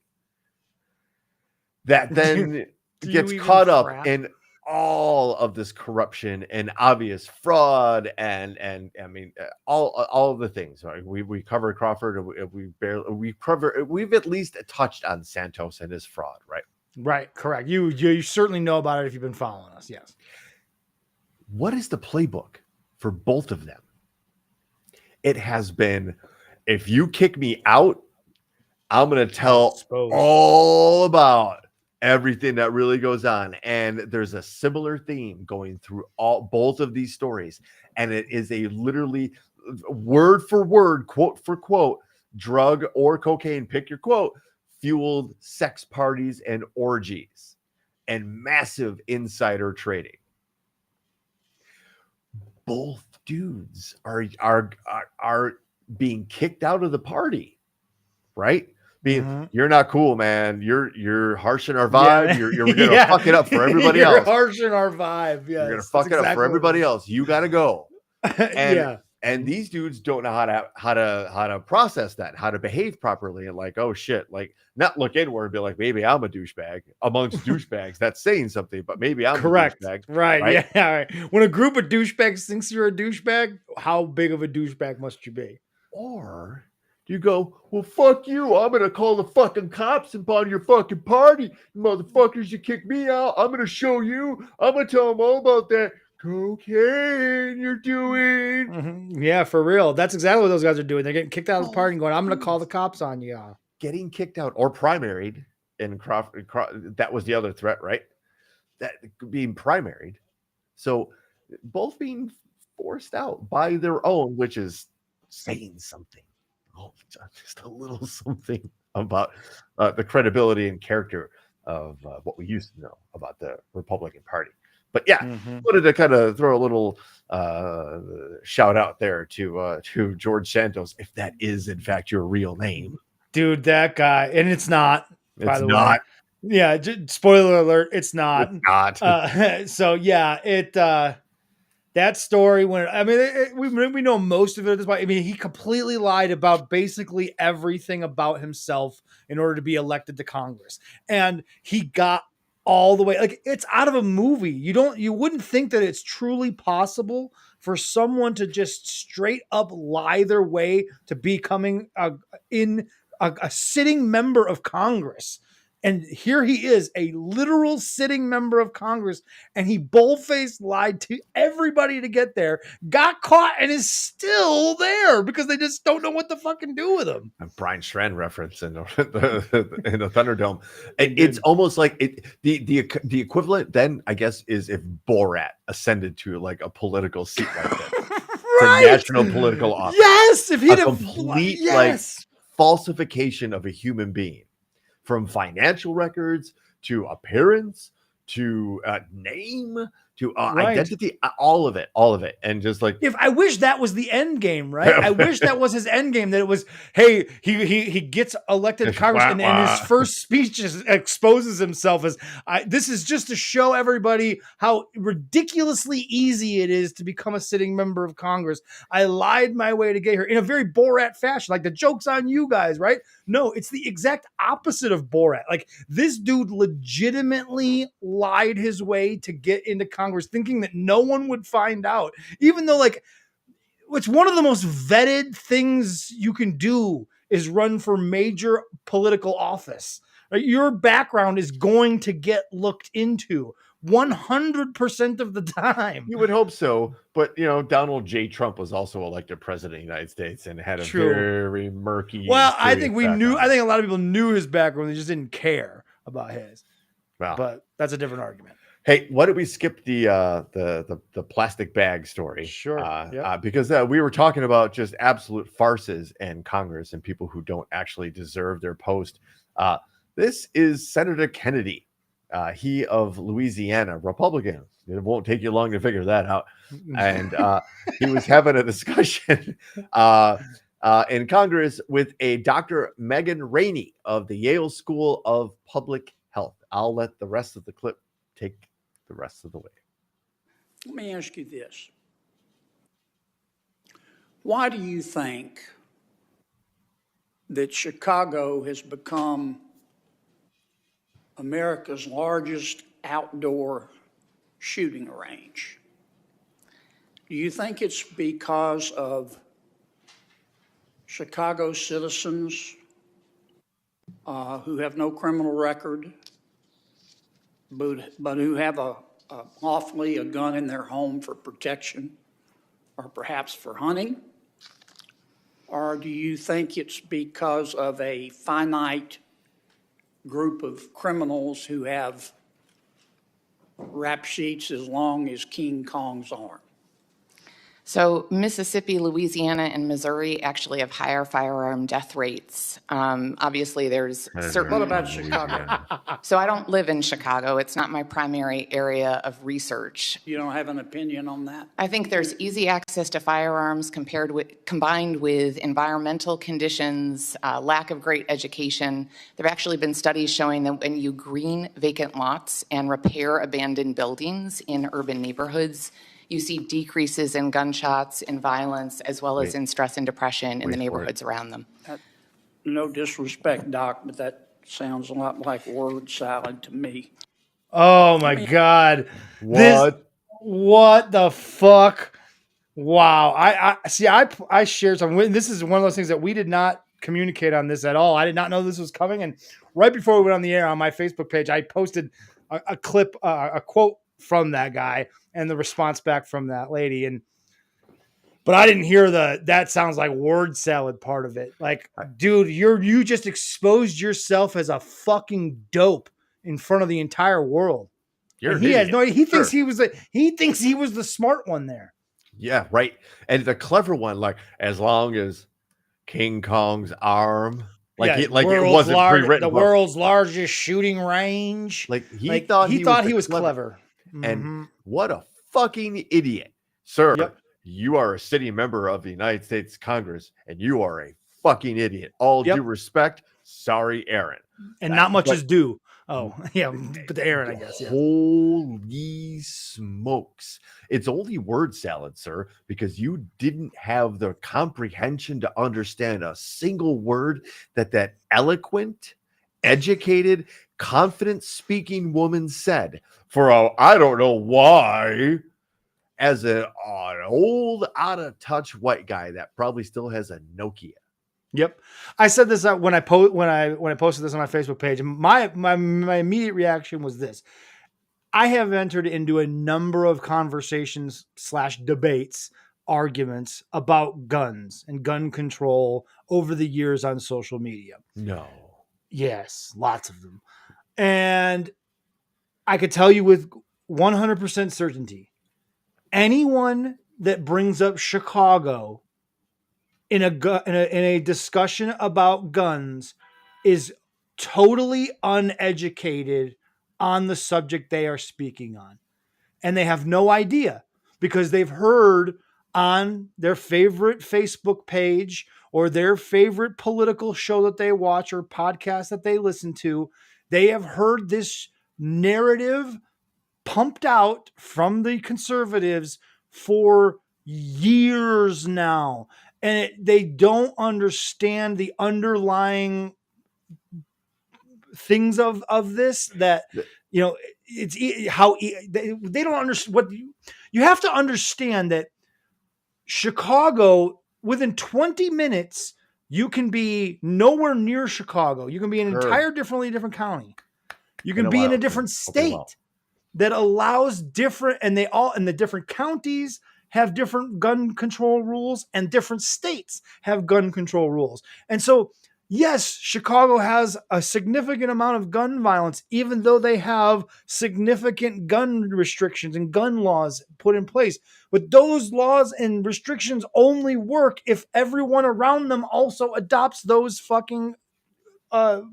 That then gets caught up in all of this corruption and obvious fraud and I mean all of the things. Right? We covered Crawford, and we've at least touched on Santos and his fraud, right? Right, correct. You certainly know about it if you've been following us. Yes. What is the playbook for both of them? It has been, if you kick me out, I'm going to tell all about everything that really goes on. And there's a similar theme going through both of these stories. And it is a literally word for word, quote for quote, drug or cocaine, pick your quote, fueled sex parties and orgies and massive insider trading. Both dudes are being kicked out of the party, right? You're not cool, man. You're harshing our vibe. Yeah. You're gonna fuck it up for everybody else. You're harshing our vibe. Yeah, you're gonna fuck it up for everybody else. You gotta go. And and Mm-hmm. these dudes don't know how to process that, how to behave properly, and like, oh shit, like not look inward and be like, maybe I'm a douchebag amongst douchebags. That's saying something, but maybe I'm correct. A douchebag. Right. Yeah. Right. When a group of douchebags thinks you're a douchebag, how big of a douchebag must you be? Or you go, well, fuck you. I'm going to call the fucking cops upon your fucking party. Motherfuckers, you kick me out. I'm going to show you. I'm going to tell them all about that cocaine you're doing. Mm-hmm. Yeah, for real. That's exactly what those guys are doing. They're getting kicked out of the party and going, I'm going to call the cops on you. Getting kicked out or primaried in Crawford. That was the other threat, right? That being primaried. So both being forced out by their own, which is saying something. Oh, just a little something about the credibility and character of what we used to know about the Republican Party. But yeah, wanted to kind of throw a little shout out there to George Santos, if that is in fact your real name, dude. That guy, and it's not. By the way, yeah. Spoiler alert: it's not. It's not. So yeah, that story when we know most of it at this point. I mean, he completely lied about basically everything about himself in order to be elected to Congress, and he got all the way. Like, it's out of a movie. You wouldn't think that it's truly possible for someone to just straight up lie their way to becoming a sitting member of Congress. And here he is, a literal sitting member of Congress, and he bold-faced lied to everybody to get there, got caught, and is still there because they just don't know what to fucking do with him. A Brian Strand reference in the Thunderdome. It's almost like the equivalent then, I guess, is if Borat ascended to like a political seat like that. Right. The national political office. Yes, if he'd a complete like falsification of a human being. From financial records to appearance to name to identity, all of it, and just like, if I wish that was the end game, right? I wish that was his end game. That it was, hey, he gets elected to Congress, and his first speech just exposes himself as, this is just to show everybody how ridiculously easy it is to become a sitting member of Congress. I lied my way to get here in a very Borat fashion, like the joke's on you guys, right? No, it's the exact opposite of Borat. Like, this dude legitimately lied his way to get into Congress, thinking that no one would find out, even though, like, it's one of the most vetted things you can do is run for major political office. Right? Your background is going to get looked into 100% of the time. You would hope so, but Donald J. Trump was also elected president of the United States and had a very murky. Well, I think a lot of people knew his background; they just didn't care about his. Wow. But that's a different argument. Hey, why don't we skip the plastic bag story? Sure. Because we were talking about just absolute farces in Congress and people who don't actually deserve their post. This is Senator Kennedy. He of Louisiana, Republican. It won't take you long to figure that out. And he was having a discussion in Congress with a Dr. Megan Rainey of the Yale School of Public Health. I'll let the rest of the clip take the rest of the way. Let me ask you this. Why do you think that Chicago has become America's largest outdoor shooting range? Do you think it's because of Chicago citizens who have no criminal record, but who have lawfully a gun in their home for protection or perhaps for hunting? Or do you think it's because of a finite group of criminals who have rap sheets as long as King Kong's arm? So Mississippi, Louisiana, and Missouri actually have higher firearm death rates. Obviously, there's certain... What about Chicago? So I don't live in Chicago. It's not my primary area of research. You don't have an opinion on that? I think there's easy access to firearms combined with environmental conditions, lack of great education. There have actually been studies showing that when you green vacant lots and repair abandoned buildings in urban neighborhoods, you see decreases in gunshots, in violence, as well as in stress and depression in the neighborhoods around them. No disrespect, Doc, but that sounds a lot like word salad to me. Oh my God. What the fuck? Wow. I shared something. This is one of those things that we did not communicate on this at all. I did not know this was coming. And right before we went on the air on my Facebook page, I posted a clip, a quote from that guy and the response back from that lady. But I didn't hear that sounds like word salad part of it. Like, dude, you just exposed yourself as a fucking dope in front of the entire world. He has no idea. He thinks he was the smart one there. Yeah, right. And the clever one, like, as long as King Kong's arm, it wasn't pre-written. The world's largest shooting range. He thought he was clever. And what a fucking idiot, sir. Yep. You are a sitting member of the United States Congress, and you are a fucking idiot. All due respect. Sorry, Aaron. And not much is due. Oh, yeah. But Aaron, I guess. Yeah. Holy smokes. It's only word salad, sir, because you didn't have the comprehension to understand a single word that eloquent, educated, confident speaking woman said. For I don't know why, as an old, out of touch white guy that probably still has a Nokia. Yep, I said this when I posted this on my Facebook page. My immediate reaction was this: I have entered into a number of conversations / debates, arguments about guns and gun control over the years on social media. No. Yes, lots of them, and I could tell you with 100% certainty, anyone that brings up Chicago in a discussion about guns is totally uneducated on the subject they are speaking on. And they have no idea because they've heard on their favorite Facebook page or their favorite political show that they watch or podcast that they listen to, they have heard this narrative pumped out from the conservatives for years now. And they don't understand the underlying things of this that, you know, they don't understand what you have to understand that Chicago, within 20 minutes, you can be nowhere near Chicago. You can be in an entire different county. You can be in a different state that allows different, and the different counties have different gun control rules and different states have gun control rules. And so, yes, Chicago has a significant amount of gun violence, even though they have significant gun restrictions and gun laws put in place. But those laws and restrictions only work if everyone around them also adopts those fucking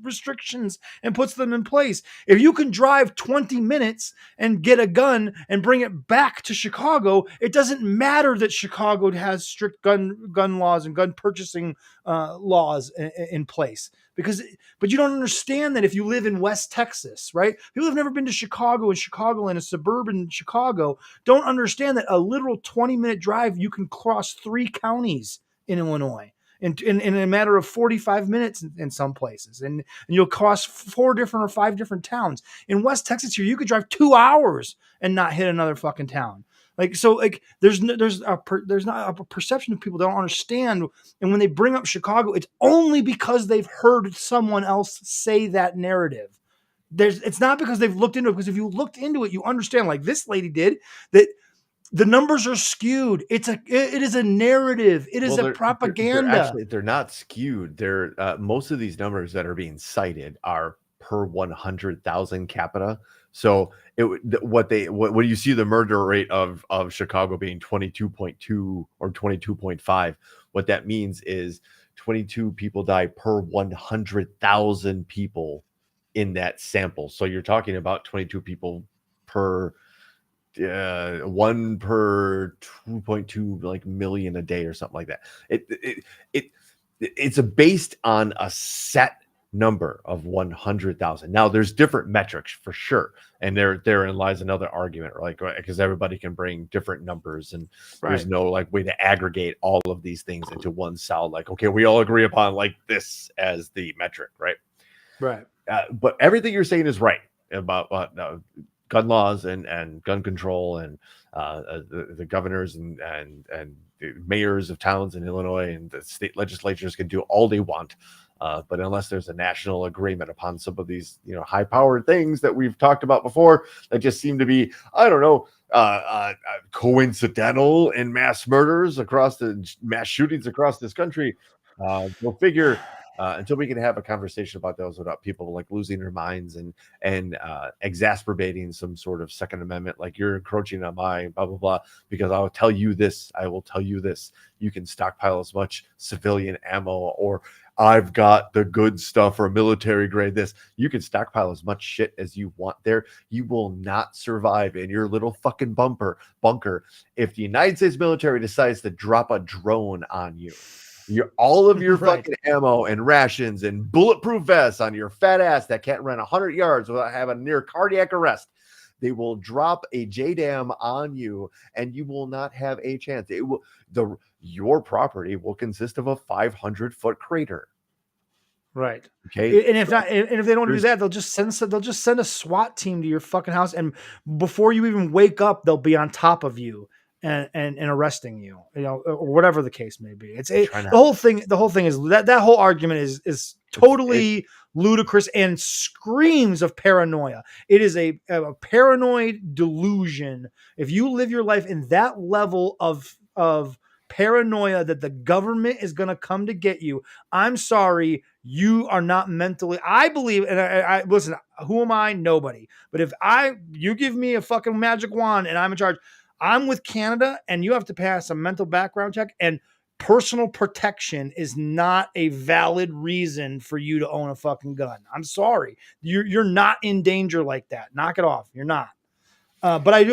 restrictions and puts them in place. If you can drive 20 minutes and get a gun and bring it back to Chicago, it doesn't matter that Chicago has strict gun laws and gun purchasing laws in place. But you don't understand that if you live in West Texas, right? People have never been to Chicago and Chicagoland, a suburban Chicago, don't understand that a literal 20-minute drive, you can cross 3 counties in Illinois. In a matter of 45 minutes in some places. And you'll cross 4 different or 5 different towns. In West Texas here, you could drive 2 hours and not hit another fucking town. There's not a perception of people that don't understand. And when they bring up Chicago, it's only because they've heard someone else say that narrative. It's not because they've looked into it, because if you looked into it, you understand, like this lady did, that the numbers are skewed. It is a narrative. It is a propaganda. They're not skewed. They're most of these numbers that are being cited are per 100,000 capita. So what you see the murder rate of Chicago being 22.2 or 22.5, what that means is 22 people die per 100,000 people in that sample. So you're talking about 22 people per 1 per 2.2 million a day or something like that. It's based on a set number of 100,000. Now there's different metrics for sure, and therein lies another argument, because everybody can bring different numbers, and there's no way to aggregate all of these things into one cell. Okay, we all agree upon this as the metric, right? But everything you're saying is right about gun laws and gun control, and the governors and the mayors of towns in Illinois and the state legislatures can do all they want. But unless there's a national agreement upon some of these, high-powered things that we've talked about before, that just seem to be, I don't know, coincidental in mass murders mass shootings across this country. Go figure. until we can have a conversation about those without people like losing their minds and exacerbating some sort of Second Amendment, like you're encroaching on my blah blah blah. Because I will tell you this, you can stockpile as much civilian ammo, or I've got the good stuff or military grade this. You can stockpile as much shit as you want there. You will not survive in your little fucking bunker if the United States military decides to drop a drone on you. All of your Right. fucking ammo and rations and bulletproof vests on your fat ass that can't run 100 yards without having near cardiac arrest. They will drop a JDAM on you, and you will not have a chance. Your property will consist of a 500-foot crater. Right. Okay. And if they don't do that, they'll just send a SWAT team to your fucking house, and before you even wake up, they'll be on top of you and arresting you, or whatever the case may be. The whole thing is that whole argument is totally ludicrous and screams of paranoia. It is a paranoid delusion. If you live your life in that level of paranoia that the government is going to come to get you, I'm sorry, you are not mentally. I believe, and I listen. Who am I? Nobody. But if you give me a fucking magic wand and I'm in charge, I'm with Canada, and you have to pass a mental background check, and personal protection is not a valid reason for you to own a fucking gun. I'm sorry. You're not in danger like that. Knock it off. You're not. But I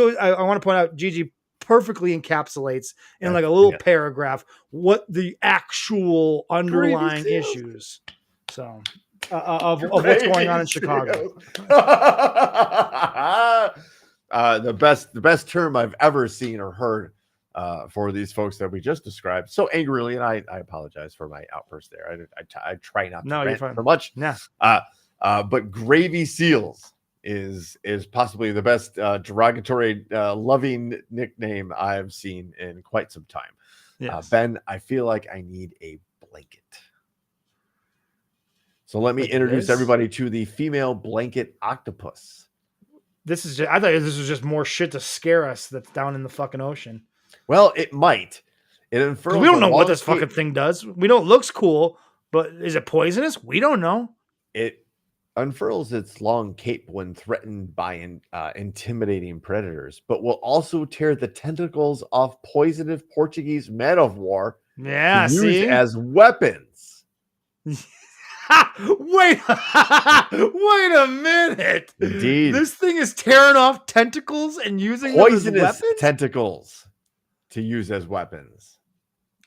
want to point out, Gigi perfectly encapsulates in like a little paragraph what the actual underlying issues of what's going on in Chicago. The best term I've ever seen or heard for these folks that we just described so angrily, and I apologize for my outburst there. I try not to rant so much. Yeah. But gravy seals is possibly the best derogatory loving nickname I've seen in quite some time. Yes. Ben, I feel like I need a blanket. So let me introduce everybody to the female blanket octopus. I thought this was just more shit to scare us that's down in the fucking ocean. Well, it might. It unfurls. We don't know what this fucking thing does. We know it looks cool, but is it poisonous? We don't know. It unfurls its long cape when threatened by intimidating predators, but will also tear the tentacles off poisonous Portuguese men of war. Yeah, used as weapons. Wait a minute. Indeed. This thing is tearing off tentacles and using poisonous them as weapons? Tentacles to use as weapons.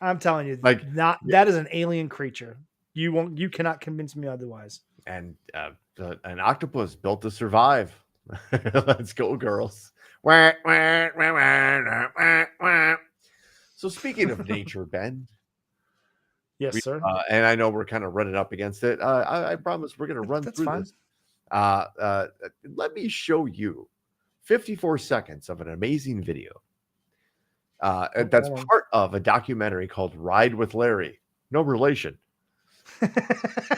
I'm telling you, that is an alien creature. You cannot convince me otherwise. And an octopus built to survive. Let's go, girls. So speaking of nature, Ben. Yes, sir. And I know we're kind of running up against it. I promise we're going to run through this. Let me show you 54 seconds of an amazing video. That's part of a documentary called Ride with Larry. No relation.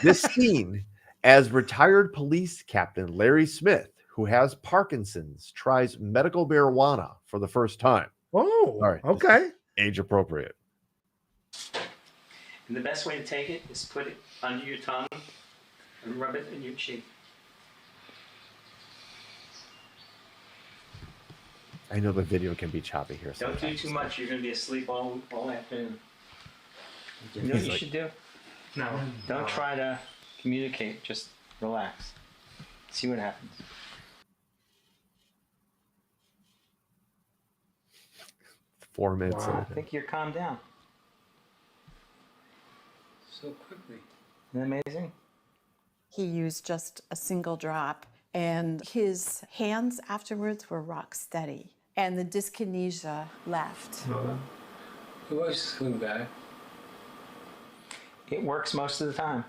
This scene, as retired police captain Larry Smith, who has Parkinson's, tries medical marijuana for the first time. Oh, all right. Okay. Age appropriate. And the best way to take it is put it under your tongue and rub it in your cheek. I know the video can be choppy here. Don't do too much. You're going to be asleep all afternoon. You know what you should do? No. Don't try to communicate. Just relax. See what happens. 4 minutes. Wow. I think you're calmed down. So quickly. Isn't that amazing? He used just a single drop, and his hands afterwards were rock steady, and the dyskinesia left. It was coming back. It works most of the time.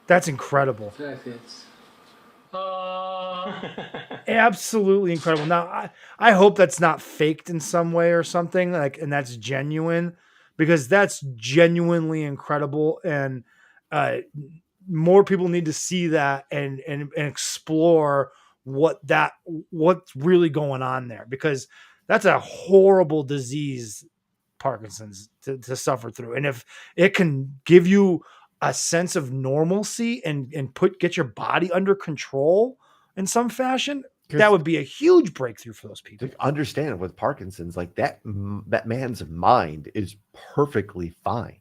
That's incredible. In fact, it's absolutely incredible. Now, I hope that's not faked in some way or something, and that's genuine, because that's genuinely incredible, and more people need to see that and explore what's really going on there, because that's a horrible disease, Parkinson's, to suffer through. And if it can give you a sense of normalcy and get your body under control in some fashion, that would be a huge breakthrough for those people. To understand with Parkinson's, like that man's mind is perfectly fine.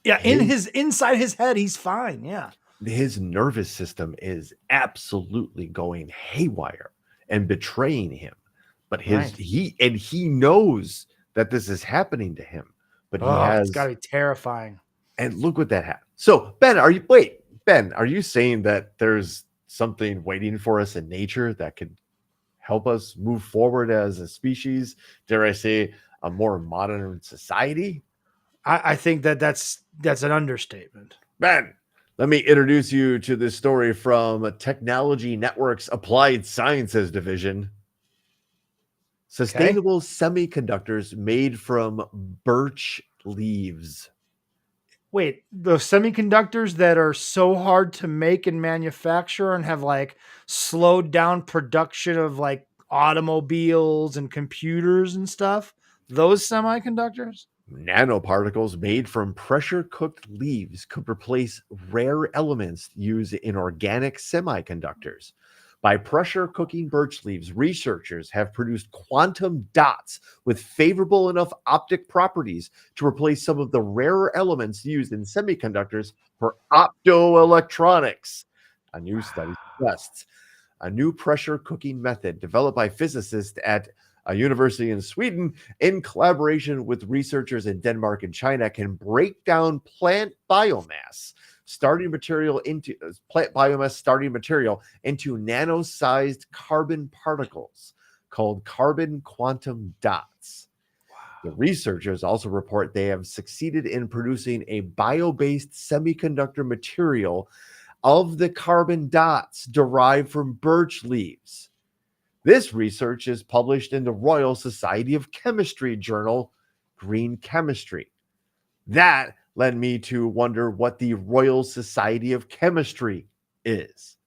Yeah, inside his head, he's fine. Yeah. His nervous system is absolutely going haywire and betraying him. But he knows that this is happening to him. But it's gotta be terrifying. And look what that happened. So Ben, are you saying that there's something waiting for us in nature that could help us move forward as a species? Dare I say, a more modern society? I think that's an understatement. Ben, let me introduce you to this story from Technology Network's Applied Sciences Division. Sustainable semiconductors made from birch leaves. Wait, the semiconductors that are so hard to make and manufacture and have like slowed down production of like automobiles and computers and stuff, those semiconductors? Nanoparticles made from pressure-cooked leaves could replace rare elements used in organic semiconductors. By pressure cooking birch leaves, researchers have produced quantum dots with favorable enough optic properties to replace some of the rarer elements used in semiconductors for optoelectronics. A new study suggests a new pressure cooking method developed by physicists at a university in Sweden in collaboration with researchers in Denmark and China can break down plant biomass starting material into nano-sized carbon particles called carbon quantum dots. Wow. The researchers also report they have succeeded in producing a bio-based semiconductor material of the carbon dots derived from birch leaves. This research is published in the Royal Society of Chemistry journal, Green Chemistry. That led me to wonder what the Royal Society of Chemistry is.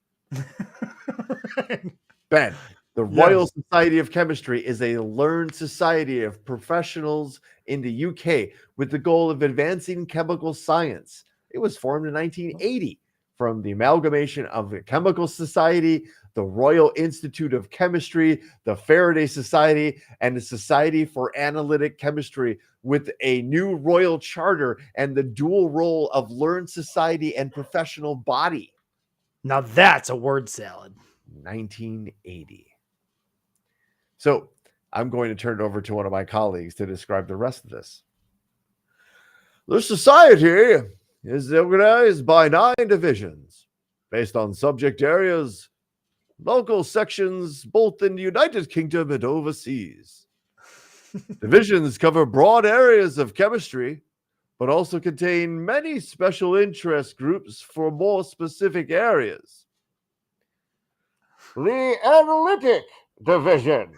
Ben, the Royal Society of Chemistry is a learned society of professionals in the UK with the goal of advancing chemical science. It was formed in 1980 from the amalgamation of the Chemical Society, the Royal Institute of Chemistry, the Faraday Society, and the Society for Analytic Chemistry, with a new royal charter and the dual role of learned society and professional body. Now that's a word salad. 1980. So I'm going to turn it over to one of my colleagues to describe the rest of this. The society is organized by 9 divisions based on subject areas, local sections both in the United Kingdom and overseas. Divisions cover broad areas of chemistry, but also contain many special interest groups for more specific areas. The Analytic Division.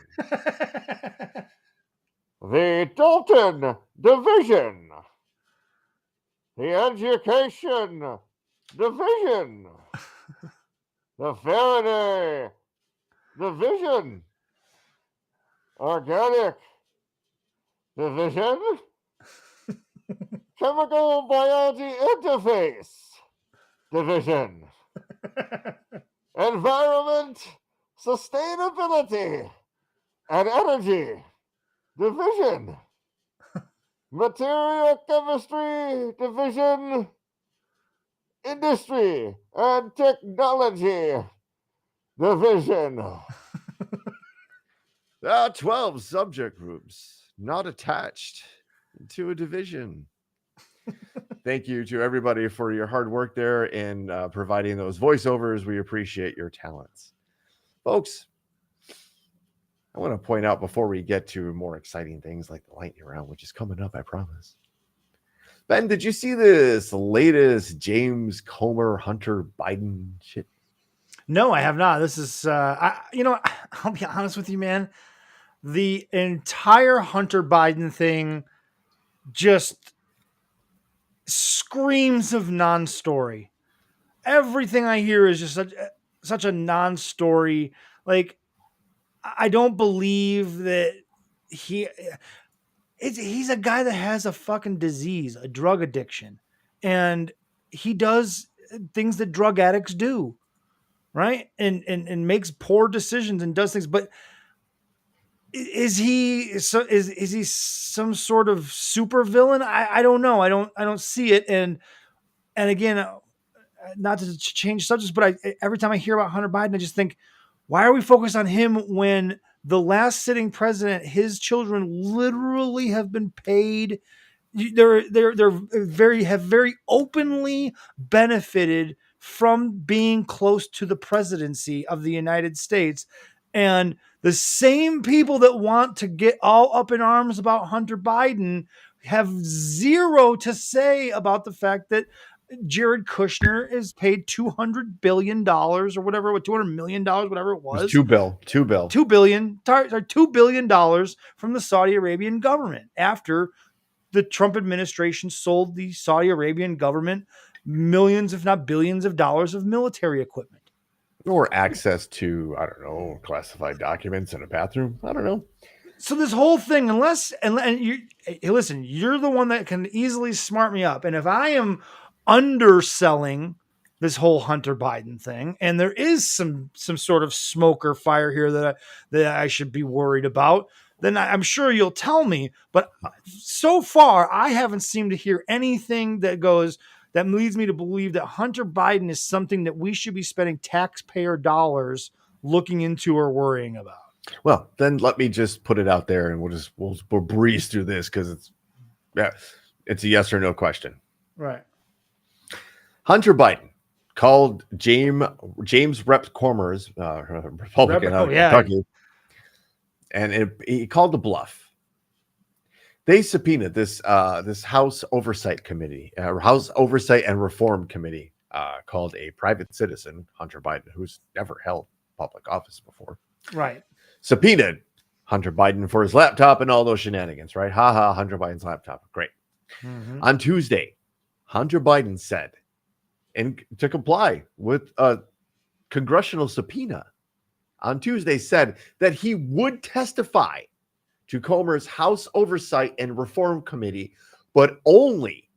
The Dalton Division. The Education Division. The Faraday Division. Organic Division. Chemical Biology Interface Division. Environment, Sustainability, and Energy Division. Material Chemistry Division. Industry and Technology Division. There are 12 subject groups not attached to a division. Thank you to everybody for your hard work there in providing those voiceovers. We appreciate your talents. Folks, I want to point out before we get to more exciting things like the lightning round, which is coming up, I promise. Ben, did you see this latest James Comer Hunter Biden shit? No, I have not. This is, I'll be honest with you, man. The entire Hunter Biden thing just screams of non-story. Everything I hear is just such a non-story. Like, I don't believe that he's a guy that has a fucking disease, a drug addiction. And he does things that drug addicts do, right? And makes poor decisions and does things. But is he some sort of super villain? I don't know. I don't see it. And again, not to change subjects, but every time I hear about Hunter Biden, I just think, why are we focused on him when the last sitting president, his children literally have been paid? They're very openly benefited from being close to the presidency of the United States. And the same people that want to get all up in arms about Hunter Biden have zero to say about the fact that Jared Kushner is paid $200 billion or whatever, $200 million, whatever it was. $2 billion. $2 billion from the Saudi Arabian government after the Trump administration sold the Saudi Arabian government millions, if not billions of dollars of military equipment. Or access to, I don't know, classified documents in a bathroom. I don't know. So this whole thing, and you listen, you're the one that can easily smart me up. And if I am underselling this whole Hunter Biden thing, and there is some sort of smoke or fire here that I should be worried about, then I'm sure you'll tell me. But so far, I haven't seemed to hear anything that leads me to believe that Hunter Biden is something that we should be spending taxpayer dollars looking into or worrying about. Well, then let me just put it out there, and we'll breeze through this because it's a yes or no question. Right. Hunter Biden called James Rep. Cormers, Republican out of Kentucky, and he called the bluff. They subpoenaed this House Oversight Committee, House Oversight and Reform Committee, called a private citizen, Hunter Biden, who's never held public office before. Right. Subpoenaed Hunter Biden for his laptop and all those shenanigans, right? Hunter Biden's laptop. Great. Mm-hmm. On Tuesday, Hunter Biden said, and to comply with a congressional subpoena, on Tuesday said that he would testify to Comer's House Oversight and Reform Committee, but only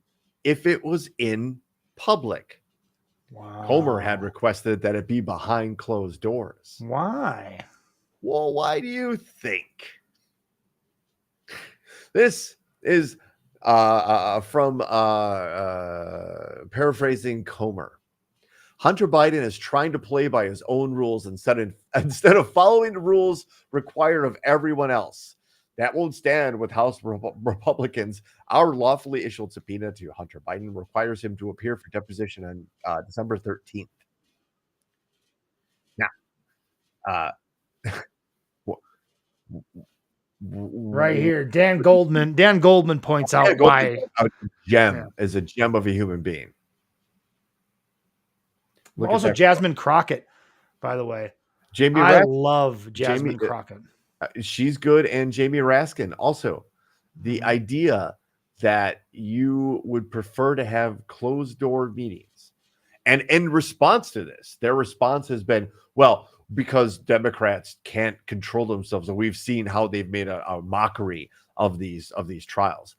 if it was in public. Wow. Comer had requested that it be behind closed doors. Why? Well, why do you think? This is from paraphrasing Comer. Hunter Biden is trying to play by his own rules instead of following the rules required of everyone else. That won't stand with House Republicans. Our lawfully issued subpoena to Hunter Biden requires him to appear for deposition on December 13th. Now, right here, Dan Goldman points out why is a gem of a human being. Also, Jasmine Crockett, by the way. I love Jasmine Crockett. She's good, and Jamie Raskin also. The idea that you would prefer to have closed door meetings, and in response to this, their response has been, well, because Democrats can't control themselves, and we've seen how they've made a mockery of these trials.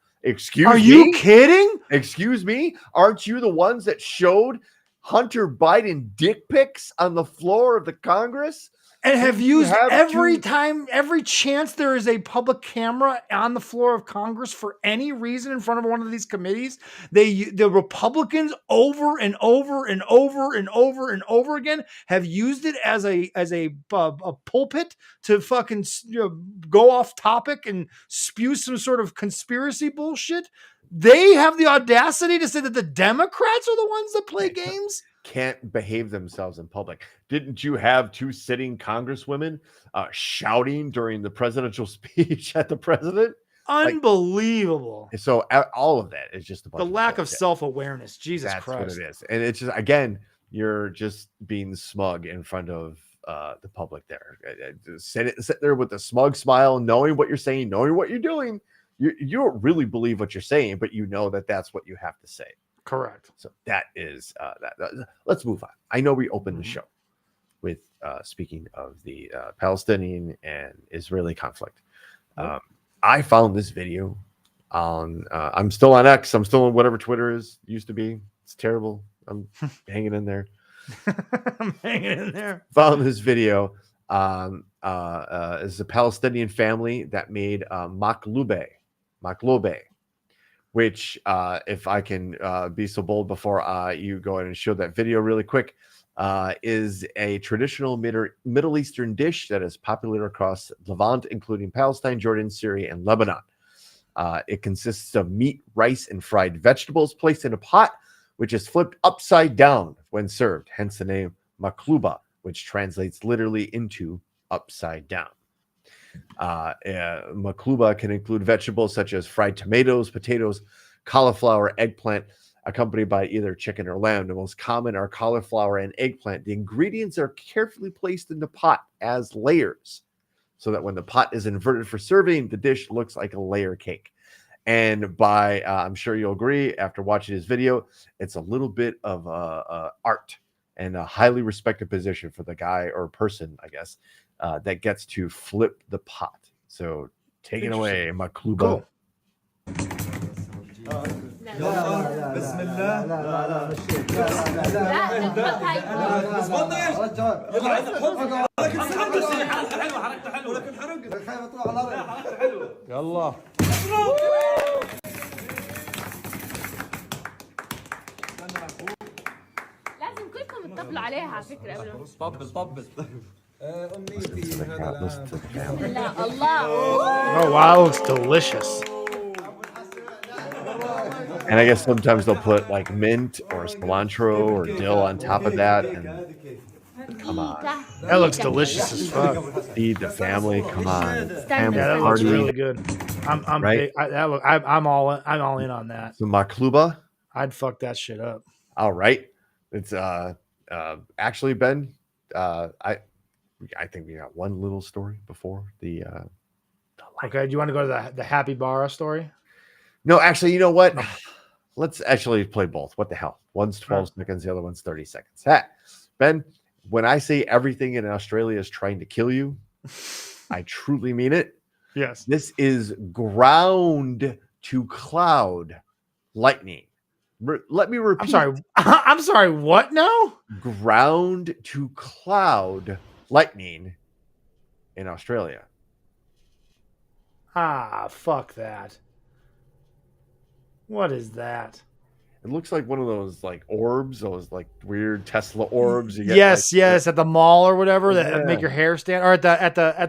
Are you kidding? Excuse me? Aren't you the ones that showed Hunter Biden dick pics on the floor of the Congress? And have used every chance there is a public camera on the floor of Congress for any reason in front of one of these committees. The Republicans over and over and over and over and over again have used it as a pulpit to fucking go off topic and spew some sort of conspiracy bullshit. They have the audacity to say that the Democrats are the ones that play games. Can't behave themselves in public. Didn't you have two sitting congresswomen shouting during the presidential speech at the president? Unbelievable. So all of that is just the lack of self-awareness. Jesus Christ. That's what it is. And it's just, again, you're just being smug in front of the public there. Sit there with a smug smile, knowing what you're saying, knowing what you're doing. You don't really believe what you're saying, but you know that that's what you have to say. Correct. So that is that. Let's move on. I know we opened the show with speaking of the Palestinian and Israeli conflict. I found this video on. I'm still on X. I'm still on whatever Twitter used to be. It's terrible. I'm hanging in there. I'm hanging in there. Found this video. Is a Palestinian family that made makloube, which, if I can be so bold before you go ahead and show that video really quick, is a traditional Middle Eastern dish that is popular across Levant, including Palestine, Jordan, Syria, and Lebanon. It consists of meat, rice, and fried vegetables placed in a pot, which is flipped upside down when served, hence the name makluba, which translates literally into upside down. Makluba can include vegetables such as fried tomatoes, potatoes, cauliflower, eggplant, accompanied by either chicken or lamb. The most common are cauliflower and eggplant. The ingredients are carefully placed in the pot as layers, so that when the pot is inverted for serving, the dish looks like a layer cake. And I'm sure you'll agree after watching this video, it's a little bit of art and a highly respected position for the guy or person, I guess, that gets to flip the pot. So take it away, Makluba. Cool. يلا لازم كلكم تطبلوا عليها على فكرة قبل طبل أمنيتي لا الله Oh wow, it looks delicious. And I guess sometimes they'll put like mint or cilantro or dill on top of that. And come on, That looks delicious as fuck. feed the family. Come on, family Yeah, that looks party. really good. I'm Right? I'm all in on that. So Makluba. I'd fuck that shit up. All right. It's actually, Ben, I think we got one little story before the Okay, do you want to go to the Happy Bara story? No, actually, you know what? Let's actually play both. What the hell? One's 12 seconds, the other one's 30 seconds. Hey, Ben, when I say everything in Australia is trying to kill you, I truly mean it. Yes. This is ground to cloud lightning. Let me repeat. I'm sorry. I'm sorry. What now? Ground to cloud lightning in Australia. Ah, fuck that. What is that? It looks like one of those like orbs, those like weird Tesla orbs. You get, Yes, like, yes, at the mall or whatever that Yeah. make your hair stand, or at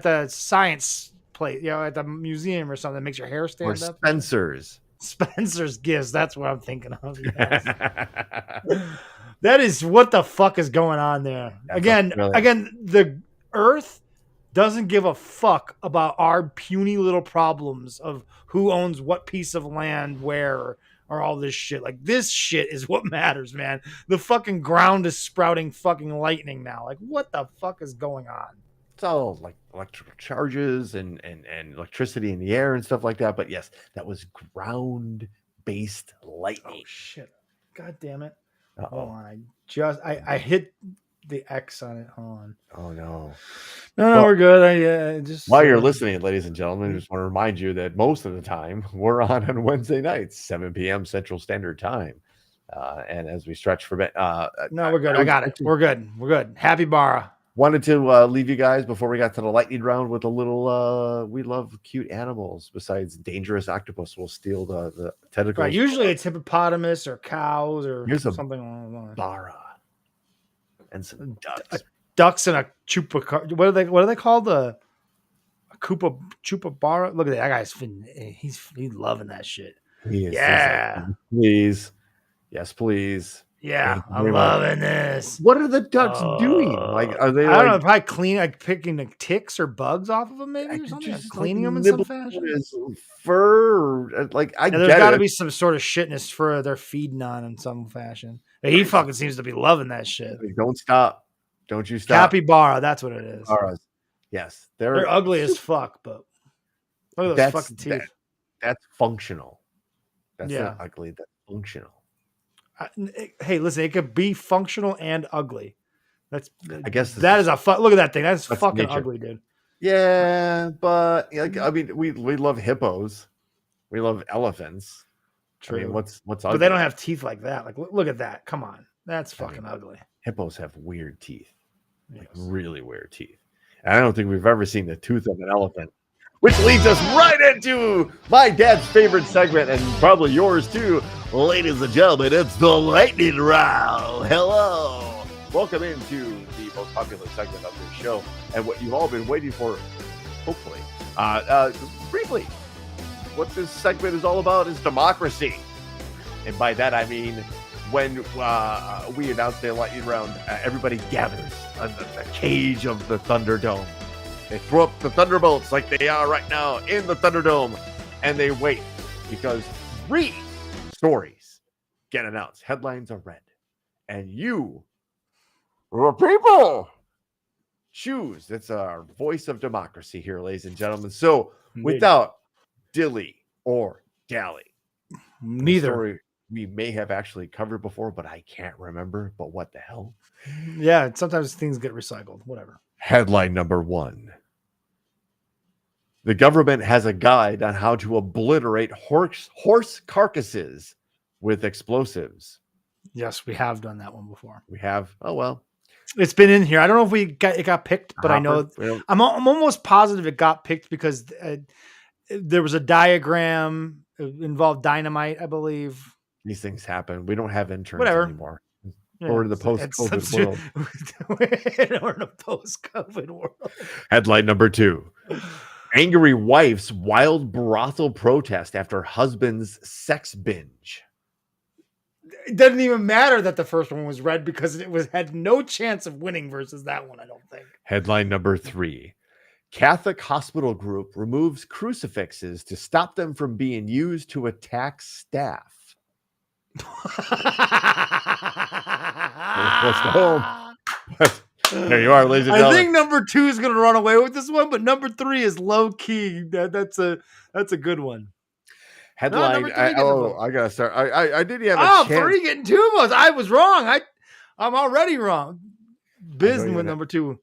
the science place, at the museum or something that makes your hair or stand up. Spencer's. Spencer's Gifts. That's what I'm thinking of. Yes. That is what the fuck is going on there. That's Again, the Earth doesn't give a fuck about our puny little problems of who owns what piece of land where or all this shit. Like, this shit is what matters, man. The fucking ground is sprouting fucking lightning now. Like, what the fuck is going on? It's all like electrical charges and electricity in the air and stuff like that. But yes, that was ground-based lightning. Oh shit. God damn it. Uh-oh. Hold on. I hit the X on it. Hold on. Oh no. No, Well, we're good. I just While you're listening, ladies and gentlemen, I just want to remind you that most of the time we're on Wednesday nights, 7 p.m. Central Standard Time. And as we stretch for No, we're good. I got it. We're good. We're good. Happy Bara. wanted to leave you guys before we got to the lightning round with a little we love cute animals besides dangerous octopus will steal the tentacles. Right. Usually it's hippopotamus or cows or Here's a something along those lines. bara and some ducks. Ducks and a chupa. What are they called? A chupa bara. Look at that guy's. He's loving that shit. He is, Yeah. please. Yes, please. Yeah, Thank you I'm very much. loving this. What are the ducks doing? Like, are they? I don't know. like, Probably cleaning, like picking the ticks or bugs off of them, maybe or something. just, Cleaning like, them in some nibble fashion. his fur. Like, I Yeah, there's get got to it. be some sort of shit in his fur they're feeding on in some fashion. But he fucking seems to be loving that shit. Like, don't stop. Don't you stop. Capybara, that's what it is. Baras. Yes, They're ugly as fuck, but look at those fucking teeth. That's functional. That's Yeah. not ugly. That's functional. Hey, listen, it could be functional and ugly. That's I guess that is a look at that thing. That's fucking nature. ugly, dude. Yeah, but like, I mean, we love hippos. We love elephants. I mean, what's ugly? But they don't have teeth like that. Like, look at that. Come on. That's fucking ugly. Hippos have weird teeth, like really weird teeth. And I don't think we've ever seen the tooth of an elephant, which leads us right into my dad's favorite segment and probably yours too. Ladies and gentlemen, it's the lightning round. Hello. Welcome into the most popular segment of this show and what you've all been waiting for, hopefully. Briefly, what this segment is all about is democracy. And by that, I mean, when we announce the lightning round, everybody gathers on the cage of the Thunderdome. They throw up the thunderbolts like they are right now in the Thunderdome, and they wait because 3 stories get announced. Headlines are read, and you, the people, choose. It's our voice of democracy here, ladies and gentlemen. So, without dilly or dally, neither story we may have actually covered before, but I can't remember. But what the hell? Yeah, sometimes things get recycled. Whatever. Headline number 1. The government has a guide on how to obliterate horse carcasses with explosives. Yes, we have done that one before. We have. Oh, well. It's been in here. I don't know if it got picked, but I know I'm almost positive it got picked because there was a diagram. It involved dynamite, I believe. These things happen. We don't have interns anymore. Yeah, or in the post-COVID world. Or in a post-COVID world. Headline number 2. Angry wife's wild brothel protest after husband's sex binge. It doesn't even matter that the first one was read because it had no chance of winning versus that one, I don't think. Headline number 3. Catholic hospital group removes crucifixes to stop them from being used to attack staff. Let's go home. There you are, ladies and gentlemen. I think number 2 is going to run away with this one, but number 3 is low key. That's a good one. Headline. I gotta start. I didn't have a chance. 3 getting 2 votes. I was wrong. I'm already wrong. Biz with number 2.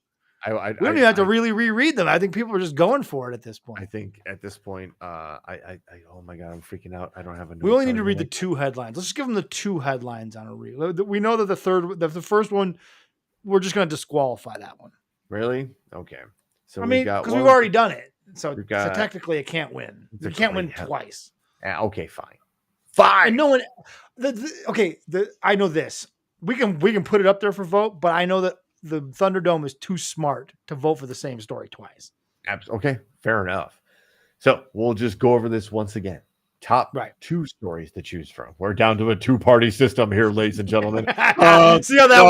We don't even have to really reread them. I think people are just going for it at this point. I think at this point, oh my god, I'm freaking out. I don't have a. We only need to read the 2 headlines. Let's just give them the 2 headlines on a read. We know that the first one, we're just going to disqualify that one. Really? Okay. So because we've already done it, so technically it can't win. You can't win twice. Okay, fine. And no one. I know this. We can put it up there for vote, but I know that the Thunderdome is too smart to vote for the same story twice. Okay, fair enough. So we'll just go over this once again. Top 2 stories to choose from. We're down to a 2-party system here, ladies and gentlemen. See how that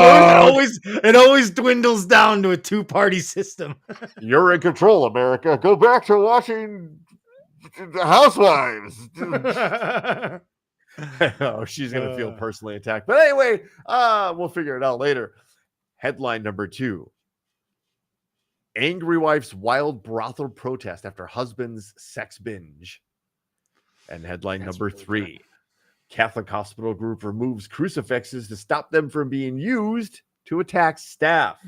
works? It always dwindles down to a 2-party system. You're in control, America. Go back to watching The Housewives. Oh, she's gonna feel personally attacked. But anyway, we'll figure it out later. Headline number 2. Angry wife's wild brothel protest after husband's sex binge. And headline number 3. Catholic hospital group removes crucifixes to stop them from being used to attack staff.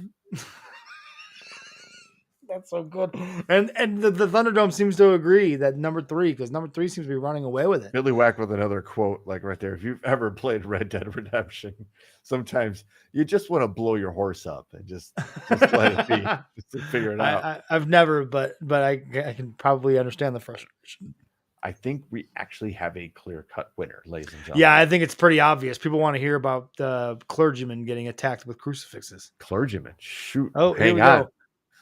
That's so good. And the Thunderdome seems to agree that number 3, because number 3 seems to be running away with it. Billy Whack with another quote, like right there. If you've ever played Red Dead Redemption, sometimes you just want to blow your horse up and just let it be, just to figure it out. I've never, but I can probably understand the frustration. I think we actually have a clear-cut winner, ladies and gentlemen. Yeah, I think it's pretty obvious. People want to hear about clergymen getting attacked with crucifixes. Clergymen? Shoot. Oh, hang on.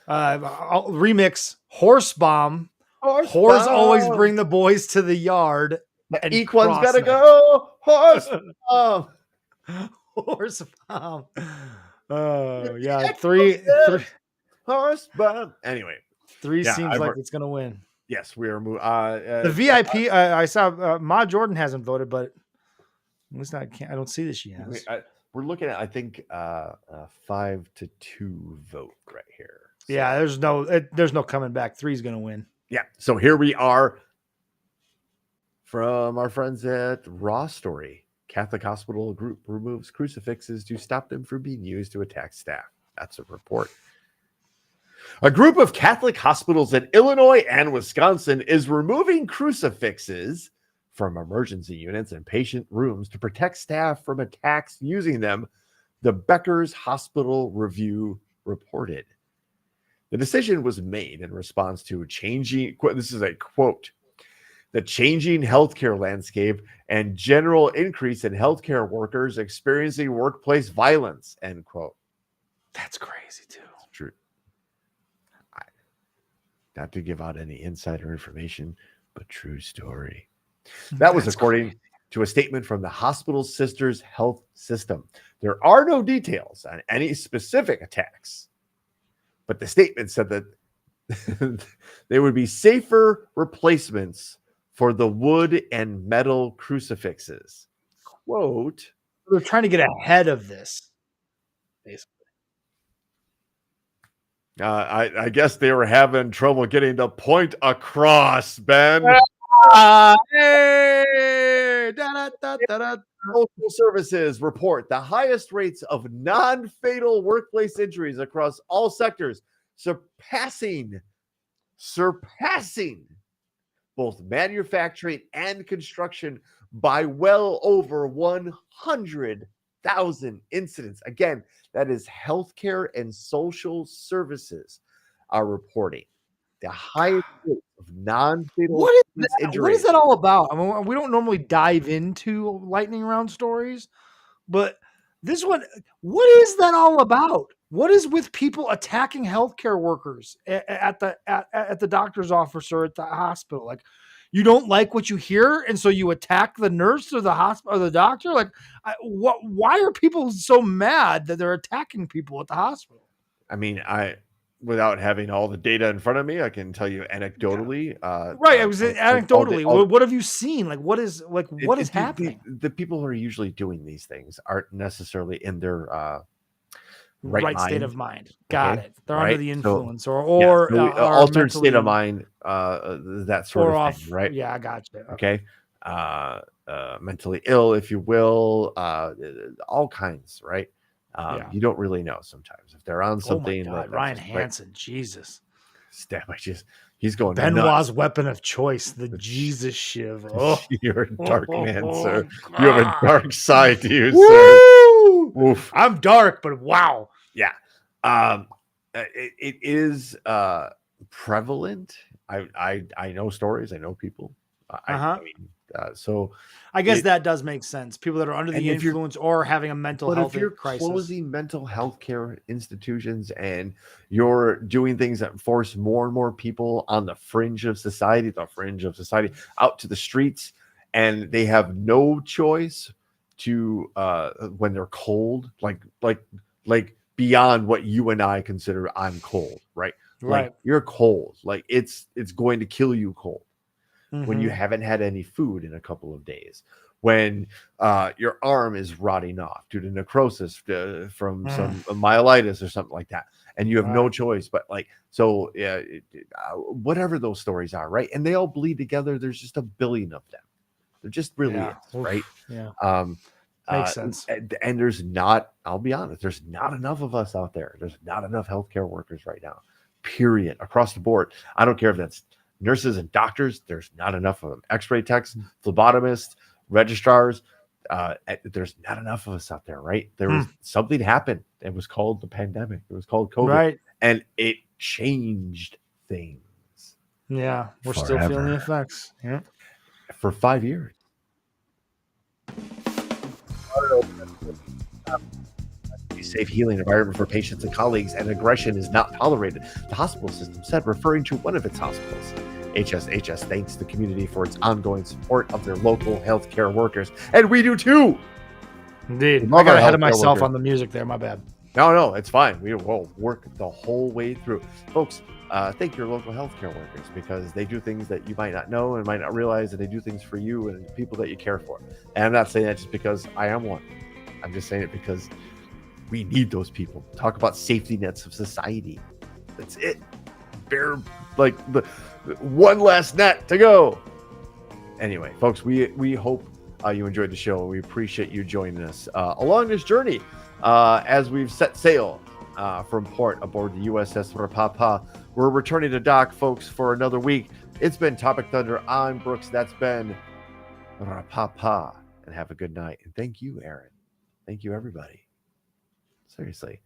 I'll remix horse bomb. Horse always bring the boys to the yard. And each one's got to go. Horse bomb. Horse bomb. Oh, yeah. 3. Horse bomb. Anyway. 3 seems like it's going to win. Yes, we are moving. The VIP, I saw Ma Jordan hasn't voted, but at least I don't see that she has. We're looking at, I think, 5-2 vote right here. So. Yeah, there's no coming back. 3's going to win. Yeah. So here we are from our friends at Raw Story. Catholic hospital group removes crucifixes to stop them from being used to attack staff. That's a report. A group of Catholic hospitals in Illinois and Wisconsin is removing crucifixes from emergency units and patient rooms to protect staff from attacks using them, the Becker's Hospital Review reported. The decision was made in response to changing, this is a quote, the changing healthcare landscape and general increase in healthcare workers experiencing workplace violence, end quote. That's crazy too. It's true. Not to give out any insider information, but true story. That was according to a statement from the hospital sisters health system. There are no details on any specific attacks, but the statement said that they would be safer replacements for the wood and metal crucifixes. Quote, they're trying to get ahead of this, basically. I guess they were having trouble getting the point across, Ben. Hey! Da-da-da-da-da. Social services report the highest rates of non-fatal workplace injuries across all sectors, surpassing both manufacturing and construction by well over 100,000 incidents. Again, that is healthcare and social services are reporting the highest rate of non-fatal injuries. What is that all about? I mean, we don't normally dive into lightning round stories, but this one, what is that all about? What is with people attacking healthcare workers at the doctor's office or at the hospital? Like, you don't like what you hear, and so you attack the nurse or the hospital or the doctor. Like, why are people so mad that they're attacking people at the hospital? I mean, without having all the data in front of me, I can tell you anecdotally. Right, it was anecdotally. What have you seen? Like, what is happening? The people who are usually doing these things aren't necessarily in their right state of mind. Got it. They're right? under the influence or altered state of mind, that sort of thing, right? Yeah, I got you. Okay. Mentally ill, if you will, all kinds, right? You don't really know sometimes if they're on something. Oh my God, Ryan Hansen, right? Jesus. Damn, he's going Benoit's nuts. Weapon of choice, the Jesus shiv. Oh, you're a dark man, sir. God. You have a dark side to you, Woo! sir. Oof. I'm dark, but wow. Yeah. It is prevalent. I know stories. I know people. I mean, so I guess that does make sense. People that are under the influence or having a mental health crisis. But if you're closing mental health care institutions and you're doing things that force more and more people on the fringe of society out to the streets, and they have no choice to when they're cold, like beyond what you and I consider I'm cold, right? Right. Like, you're cold. Like, it's going to kill you cold. When you haven't had any food in a couple of days, when your arm is rotting off due to necrosis from some myelitis or something like that, and you have no choice but whatever those stories are, right? And they all bleed together. There's just a billion of them. There just really is, right? Yeah. Makes sense. And there's not, I'll be honest, there's not enough of us out there. There's not enough healthcare workers right now, period, across the board. I don't care if that's nurses and doctors, there's not enough of them. X-ray techs, phlebotomists, registrars, there's not enough of us out there, right? There was something happened. It was called the pandemic. It was called COVID. Right. And it changed things. Yeah. We're still feeling the effects. Yeah. For 5 years. A safe healing environment for patients and colleagues, and aggression is not tolerated, the hospital system said, referring to one of its hospitals. HSHS thanks the community for its ongoing support of their local healthcare workers, and we do too. Indeed. I got ahead of myself on the music there. My bad. No, it's fine. We will work the whole way through. Folks, thank your local healthcare workers, because they do things that you might not know and might not realize, and they do things for you and people that you care for. And I'm not saying that just because I am one. I'm just saying it because we need those people. Talk about safety nets of society. That's it. Like the one last net to go. Anyway, folks, we hope you enjoyed the show. We appreciate you joining us along this journey as we've set sail from port aboard the USS Rapapa. We're returning to dock, folks, for another week. It's been Topic Thunder. I'm Brooks. That's Ben. Rapapa, and have a good night. And thank you, Aaron. Thank you, everybody. Seriously.